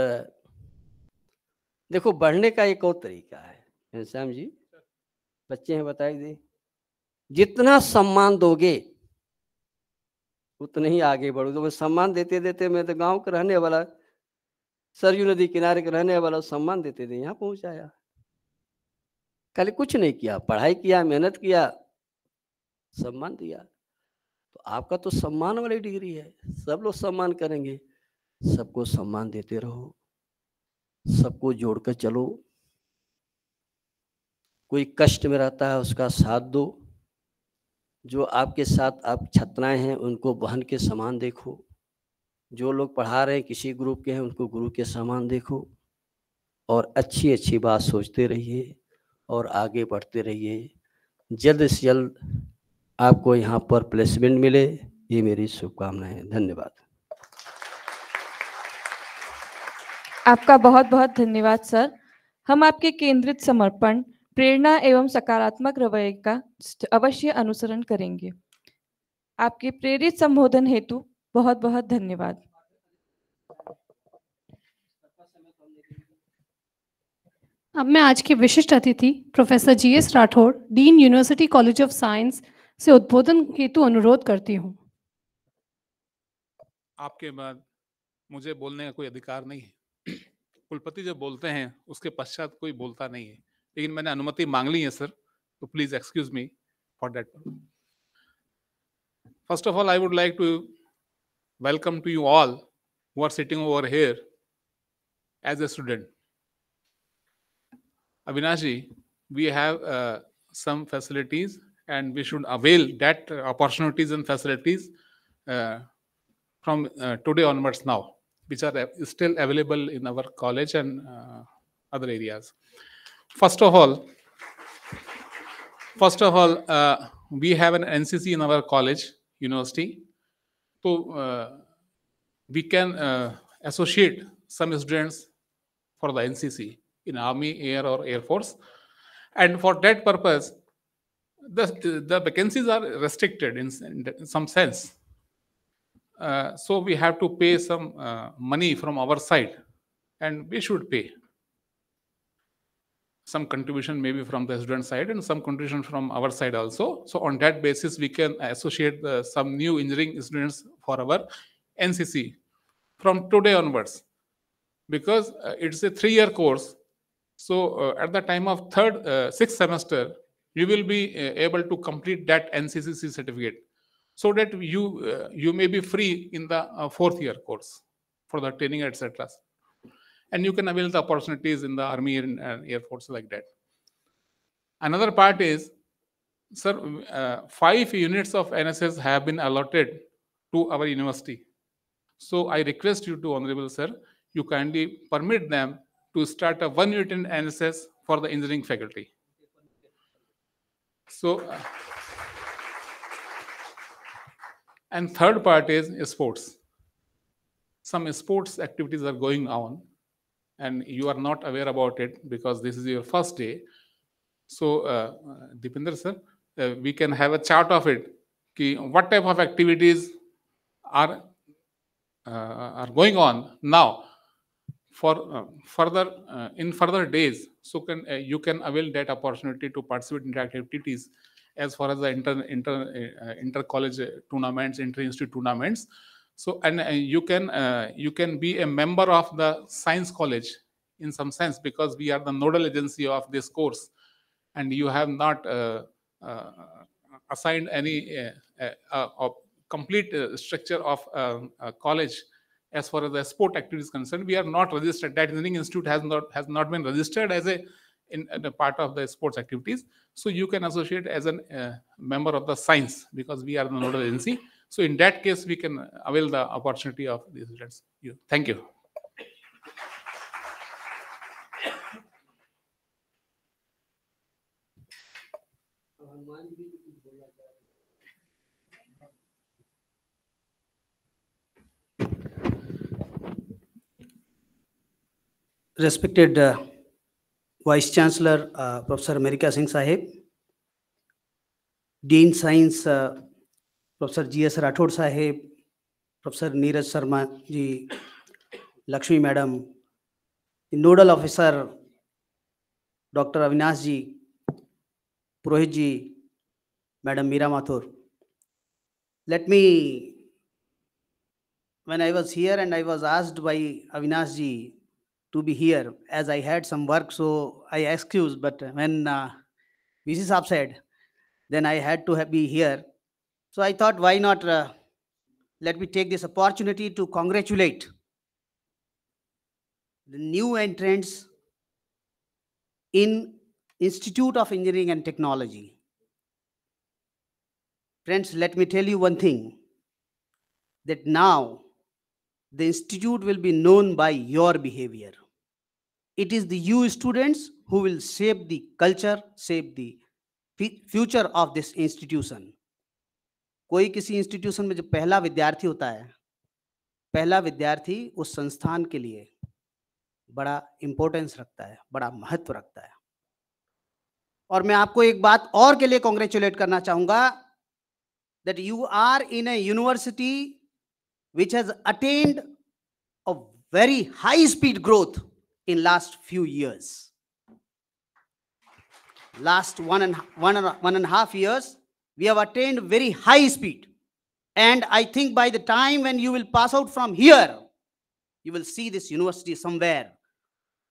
देखो बढ़ने का एक और तरीका है, घनश्याम जी, बच्चे हैं बताइए दे, जितना सम्मान दोगे उतने ही आगे बढ़ो। तो मैं सम्मान देते देते, मैं तो गांव का रहने वाला, सरयू नदी किनारे का रहने वाला, सम्मान देते देते यहाँ पहुंचाया। कल कुछ नहीं किया, पढ़ाई किया, मेहनत किया, सम्मान दिया। तो आपका तो सम्मान वाली डिग्री है, सब लोग सम्मान करेंगे। सबको सम्मान देते रहो, सबको जोड़कर चलो। कोई कष्ट में रहता है उसका साथ दो, जो आपके साथ आप छात्राएं हैं उनको बहन के समान देखो, जो लोग पढ़ा रहे हैं किसी ग्रुप के हैं उनको गुरु के समान देखो, और अच्छी अच्छी बात सोचते रहिए और आगे बढ़ते रहिए। जल्द से जल्द आपको यहाँ पर प्लेसमेंट मिले, ये मेरी शुभकामनाएं हैं। धन्यवाद। आपका बहुत बहुत धन्यवाद सर। हम आपके केंद्रित समर्पण, प्रेरणा एवं सकारात्मक रवैये का अवश्य अनुसरण करेंगे। आपके प्रेरित संबोधन हेतु बहुत बहुत धन्यवाद। अब मैं आज के विशिष्ट अतिथि professor GS Rathore, dean university college of science से उद्बोधन हेतु अनुरोध करती हूँ। आपके बाद मुझे बोलने का कोई अधिकार नहीं है। कुलपति जब बोलते हैं उसके पश्चात कोई बोलता नहीं है, लेकिन मैंने अनुमति मांग ली है सर, तो please excuse me for that. First of all I would like to welcome to you all who are sitting over here as a student. Avinash ji, we have some facilities and we should avail that opportunities and facilities from today onwards now, which are still available in our college and other areas. First of all, we have an NCC in our college, university. So we can associate some students for the NCC in Army, Air or Air Force. And for that purpose, the vacancies are restricted in some sense. So we have to pay some money from our side, and we should pay some contribution maybe from the student side and some contribution from our side also. So on that basis, we can associate some new engineering students for our NCC from today onwards, because it's a 3-year course. So at the time of sixth semester, you will be able to complete that NCCC certificate, so that you may be free in the 4th year course for the training, etc. And you can avail the opportunities in the Army and Air Force like that. Another part is, sir, 5 units of NSS have been allotted to our university. So I request you to, Honorable Sir, you kindly permit them to start a 1 unit in NSS for the engineering faculty. So, and third part is sports. Some sports activities are going on, and you are not aware about it because this is your first day. So, Deepinder sir, we can have a chart of it. What type of activities are going on now for in further days. So you can avail that opportunity to participate in the activities as far as the inter-college tournaments, inter-institute tournaments. So, and you can be a member of the science college in some sense, because we are the nodal agency of this course, and you have not assigned any complete structure of a college as far as the sport activity is concerned. We are not registered. That engineering institute has not been registered as a part of the sports activities. So you can associate as a member of the science, because we are the nodal agency. So in that case, we can avail the opportunity of these students. Thank you. Respected Vice Chancellor Professor America Singh Sahib, Dean Science Professor GS Rathod Sahib, Professor Neeraj Sharma ji, Lakshmi Madam, Nodal Officer Dr. Avinash ji, Purohit ji, Madam Meera Mathur. Let me when I was here and I was asked by Avinash ji to be here, as I had some work, so I excused. But when VC Saab said, then I had to be here. So I thought, why not let me take this opportunity to congratulate the new entrants in Institute of Engineering and Technology. Friends, let me tell you one thing, that now the institute will be known by your behavior. It is the you students who will shape the culture, shape the future of this institution. कोई किसी institution में जो पहला विद्यार्थी होता है, पहला विद्यार्थी उस संस्थान के लिए बड़ा इंपॉर्टेंस रखता है, बड़ा महत्व रखता है। और मैं आपको एक बात और के लिए कांग्रेचुलेट करना चाहूंगा, that you are in a university which has attained a very high speed growth in last few years. Last one and a half years, we have attained very high speed. And I think by the time when you will pass out from here, you will see this university somewhere.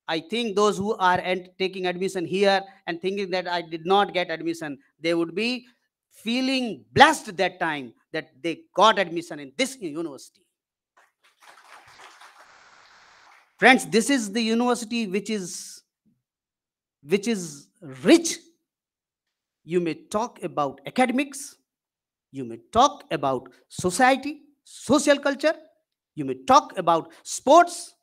I think those who are taking admission here and thinking that I did not get admission, they would be feeling blessed that time that they got admission in this university. Friends, this is the university which is rich. You may talk about academics, you may talk about society, social culture, you may talk about sports.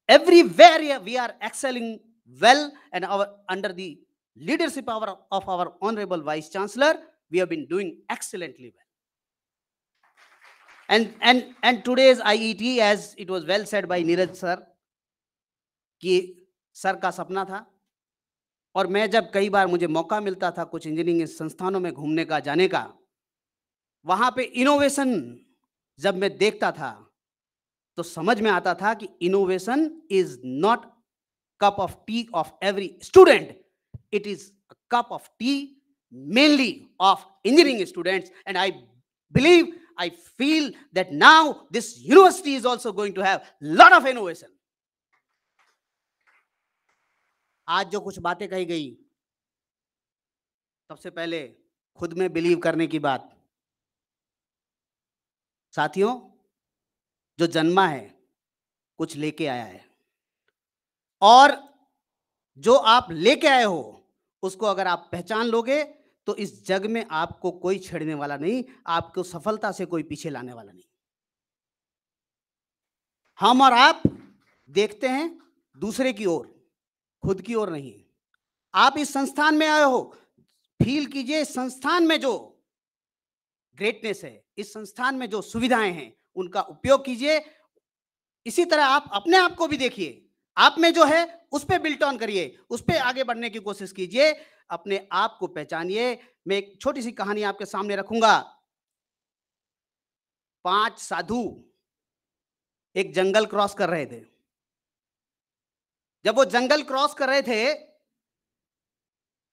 Everywhere we are excelling well, and under the leadership of our Honorable Vice Chancellor, we have been doing excellently well. And today's IET, as it was well said by Neeraj sir, कि sir का सपना था, और मैं जब कई बार मुझे मौका मिलता था कुछ इंजीनियरिंग संस्थानों में घूमने का, जाने का, वहां पे इनोवेशन जब मैं देखता था तो समझ में आता था कि innovation is not cup of T of every student, it is a cup of T mainly of engineering students. And I believe, I feel that now this university is also going to have lot of innovation. आज जो कुछ बातें कही गई, सबसे पहले खुद में बिलीव करने की बात। साथियों, जो जन्मा है कुछ लेके आया है, और जो आप लेके आए हो उसको अगर आप पहचान लोगे तो इस जग में आपको कोई छेड़ने वाला नहीं, आपको सफलता से कोई पीछे लाने वाला नहीं। हम और आप देखते हैं दूसरे की ओर, खुद की ओर नहीं। आप इस संस्थान में आए हो, फील कीजिए इस संस्थान में जो ग्रेटनेस है, इस संस्थान में जो सुविधाएं हैं, उनका उपयोग कीजिए। इसी तरह आप अपने आप को भी देखिए, आप में जो है उस पे बिल्ट ऑन करिए, उस पे आगे बढ़ने की कोशिश कीजिए, अपने आप को पहचानिए। मैं एक छोटी सी कहानी आपके सामने रखूंगा। 5 साधु एक जंगल क्रॉस कर रहे थे। जब वो जंगल क्रॉस कर रहे थे,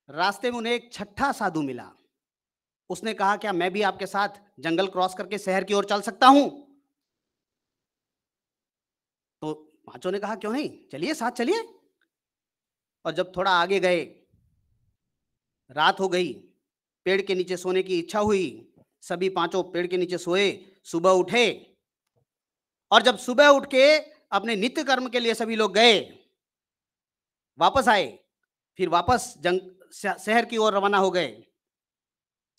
रास्ते में उन्हें एक छठा साधु मिला। उसने कहा, क्या मैं भी आपके साथ जंगल क्रॉस करके शहर की ओर चल सकता हूं? तो पांचों ने कहा, क्यों नहीं, चलिए, साथ चलिए। और जब थोड़ा आगे गए, रात हो गई, पेड़ के नीचे सोने की इच्छा हुई, सभी पांचों पेड़ के नीचे सोए। सुबह उठे, और जब सुबह उठ के अपने नित्य कर्म के लिए सभी लोग गए, वापस आए, फिर वापस शहर की ओर रवाना हो गए।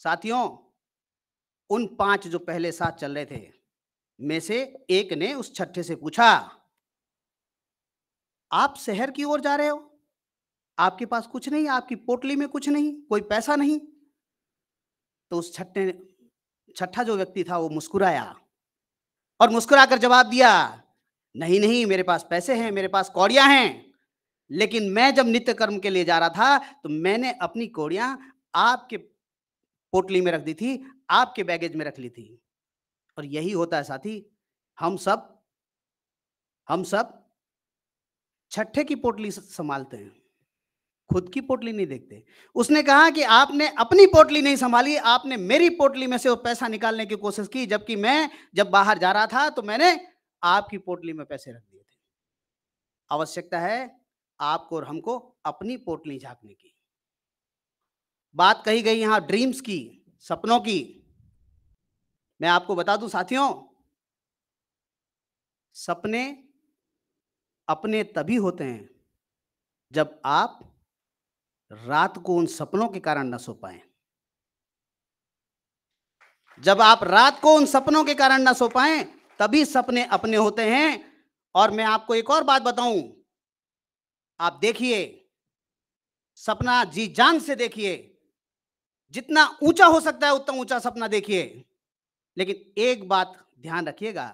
साथियों, उन 5 जो पहले साथ चल रहे थे में से एक ने उस छठे से पूछा, आप शहर की ओर जा रहे हो, आपके पास कुछ नहीं, आपकी पोटली में कुछ नहीं, कोई पैसा नहीं? तो उस छठा जो व्यक्ति था वो मुस्कुराया, और मुस्कुराकर जवाब दिया, नहीं नहीं, मेरे पास पैसे हैं, मेरे पास कौड़ियां हैं, लेकिन मैं जब नित्य कर्म के लिए जा रहा था तो मैंने अपनी कौड़ियां आपके पोटली में रख दी थी, आपके बैगेज में रख ली थी। और यही होता है साथी, हम सब छठे की पोटली संभालते हैं, खुद की पोटली नहीं देखते। उसने कहा कि आपने अपनी पोटली नहीं संभाली, आपने मेरी पोटली में से वो पैसा निकालने की कोशिश की, जबकि मैं जब बाहर जा रहा था तो मैंने आपकी पोटली में पैसे रख दिए थे। आवश्यकता है आपको और हमको अपनी पोटली झांकने की। बात कही गई यहां ड्रीम्स की, सपनों की। मैं आपको बता दूं साथियों, सपने अपने तभी होते हैं जब आप रात को उन सपनों के कारण न सो पाए। जब आप रात को उन सपनों के कारण न सो पाए तभी सपने अपने होते हैं। और मैं आपको एक और बात बताऊं, आप देखिए, सपना जी जान से देखिए, जितना ऊंचा हो सकता है उतना ऊंचा सपना देखिए। लेकिन एक बात ध्यान रखिएगा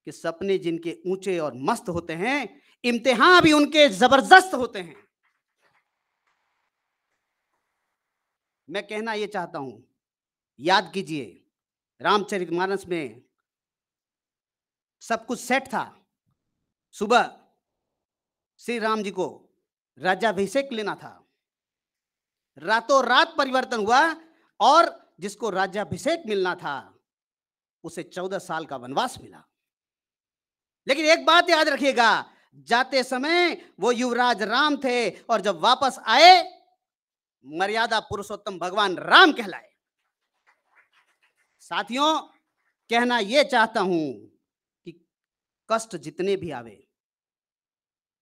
कि सपने जिनके ऊंचे और मस्त होते हैं, इम्तिहान भी उनके जबरदस्त होते हैं। मैं कहना यह चाहता हूं, याद कीजिए, रामचरितमानस में सब कुछ सेट था। सुबह श्री राम जी को राज्याभिषेक लेना था, रातों रात परिवर्तन हुआ और जिसको राज्याभिषेक मिलना था उसे 14 साल का वनवास मिला। लेकिन एक बात याद रखिएगा, जाते समय वो युवराज राम थे और जब वापस आए मर्यादा पुरुषोत्तम भगवान राम कहलाए। साथियों, कहना यह चाहता हूं कि कष्ट जितने भी आवे,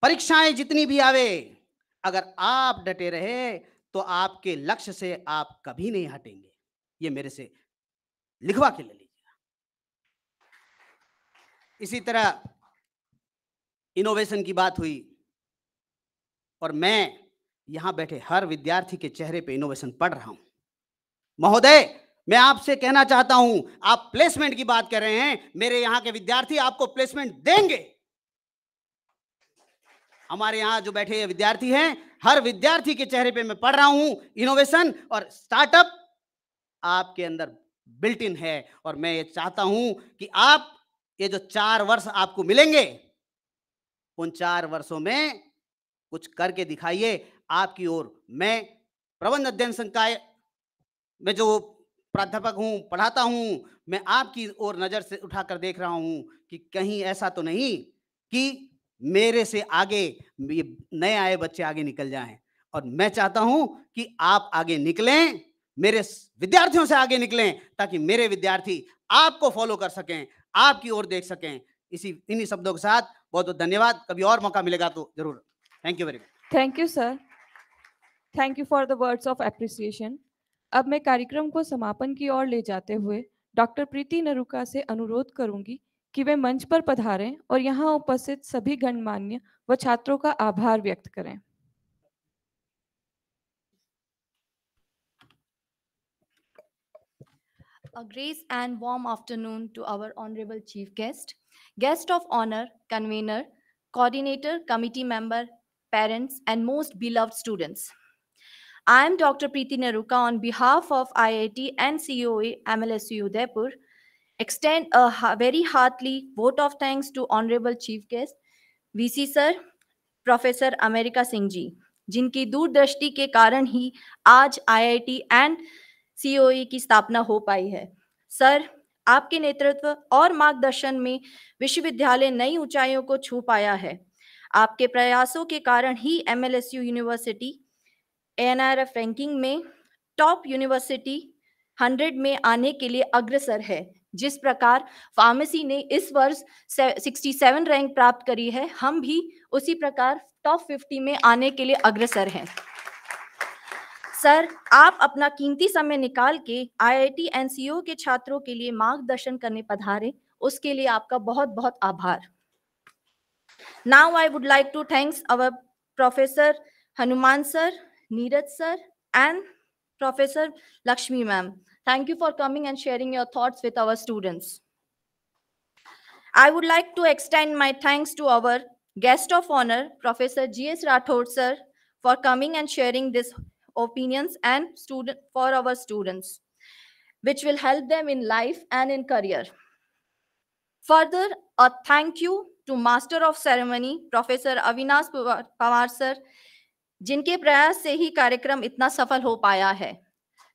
परीक्षाएं जितनी भी आवे, अगर आप डटे रहे तो आपके लक्ष्य से आप कभी नहीं हटेंगे। ये मेरे से लिखवा के ले लीजिए। इसी तरह इनोवेशन की बात हुई और मैं यहां बैठे हर विद्यार्थी के चेहरे पे इनोवेशन पढ़ रहा हूं। महोदय, मैं आपसे कहना चाहता हूं, आप प्लेसमेंट की बात कर रहे हैं, मेरे यहां के विद्यार्थी आपको प्लेसमेंट देंगे। हमारे यहां जो बैठे विद्यार्थी हैं, हर विद्यार्थी के चेहरे पे मैं पढ़ रहा हूं इनोवेशन और स्टार्टअप आपके अंदर बिल्ट इन है। और मैं ये चाहता हूं कि आप ये जो 4 वर्ष आपको मिलेंगे, उन 4 वर्षों में कुछ करके दिखाइए। आपकी ओर मैं प्रबंध अध्ययन संकाय में जो प्राध्यापक हूं, पढ़ाता हूं, मैं आपकी ओर नजर से उठाकर देख रहा हूं कि कहीं ऐसा तो नहीं कि मेरे से आगे ये नए आए बच्चे आगे निकल जाएं। और मैं चाहता हूं कि आप आगे निकलें, मेरे विद्यार्थियों से आगे निकलें, ताकि मेरे विद्यार्थी आपको फॉलो कर सकें, आपकी ओर देख सकें। इन्हीं शब्दों के साथ बहुत बहुत धन्यवाद। कभी और मौका मिलेगा तो जरूर। Thank you very much. Thank you sir, thank you for the words of appreciation. अब मैं कार्यक्रम को समापन की ओर ले जाते हुए डॉक्टर प्रीति नरूका से अनुरोध करूंगी कि वे मंच पर पधारें और यहाँ उपस्थित सभी गणमान्य व छात्रों का आभार व्यक्त करें। A grace and warm afternoon to our honorable chief guest, guest of honor, convener, coordinator, committee member, parents, and most beloved students. I am Dr. Preeti Naruka on behalf of IIT and COA MLSU Udaipur. Extend a very heartily vote of thanks to honorable chief guest, VC sir, professor America Singh ji, जिनकी दूरदृष्टि के कारण ही आज IIT and COE की स्थापना हो पाई है। Sir, आपके नेतृत्व और मार्गदर्शन में विश्वविद्यालय नई ऊंचाइयों को छू पाया है। आपके प्रयासों के कारण ही MLSU यूनिवर्सिटी ANRF रैंकिंग में टॉप यूनिवर्सिटी 100 में आने के लिए अग्रसर है। जिस प्रकार फार्मेसी ने इस वर्ष 67 रैंक प्राप्त करी है, हम भी उसी प्रकार टॉप 50 में आने के लिए अग्रसर हैं। सर, आप अपना कीमती समय निकाल के IIT एंड CO के छात्रों के लिए मार्गदर्शन करने पधारे, उसके लिए आपका बहुत बहुत आभार। Now I would like to thank our Professor Hanuman sir, Neeraj sir, and Professor Lakshmi ma'am. Thank you for coming and sharing your thoughts with our students. I would like to extend my thanks to our guest of honor, Professor G.S. Rathod sir, for coming and sharing these opinions and for our students, which will help them in life and in career. Further, a thank you to Master of Ceremony, Professor Avinash Pawar sir, जिनके प्रयास से ही कार्यक्रम इतना सफल हो पाया है।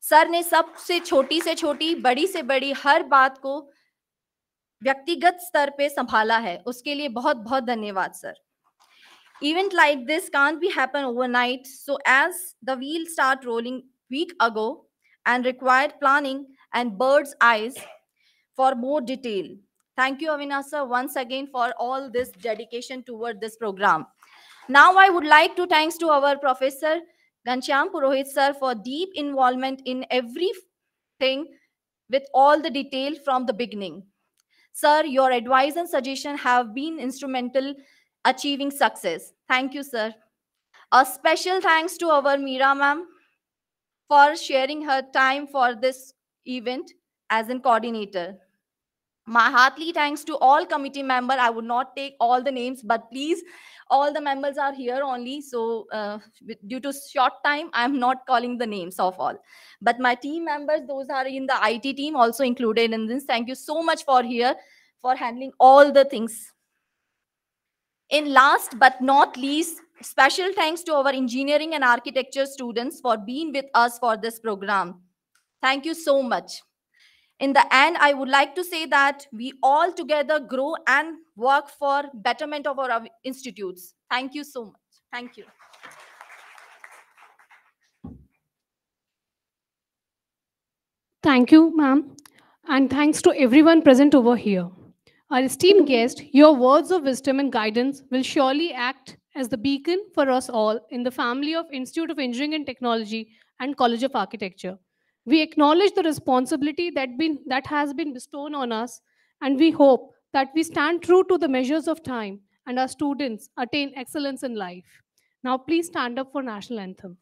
Sir ने सबसे छोटी से छोटी, बड़ी से बड़ी हर बात को व्यक्तिगत स्तर पे संभाला है, उसके लिए बहुत बहुत धन्यवाद sir. Event like this can't be happen overnight, so as the wheel start rolling week ago and required planning and bird's eyes for more detail. Thank you, Avinash sir, once again for all this dedication toward this program. Now I would like to thanks to our Professor Ghanshyam Purohit sir for deep involvement in everything with all the detail from the beginning. Sir, your advice and suggestion have been instrumental achieving success. Thank you, sir. A special thanks to our Meera ma'am for sharing her time for this event as a coordinator. My heartily thanks to all committee members. I would not take all the names, but please, all the members are here only. So due to short time, I'm not calling the names of all. But my team members, those are in the IT team also included in this. Thank you so much for here, for handling all the things. In last but not least, special thanks to our engineering and architecture students for being with us for this program. Thank you so much. In the end, I would like to say that we all together grow and work for betterment of our institutes. Thank you so much. Thank you. Thank you, ma'am. And thanks to everyone present over here. Our esteemed guest, your words of wisdom and guidance will surely act as the beacon for us all in the family of Institute of Engineering and Technology and College of Architecture. We acknowledge the responsibility that has been bestowed on us, and we hope that we stand true to the measures of time and our students attain excellence in life. Now, please stand up for National Anthem.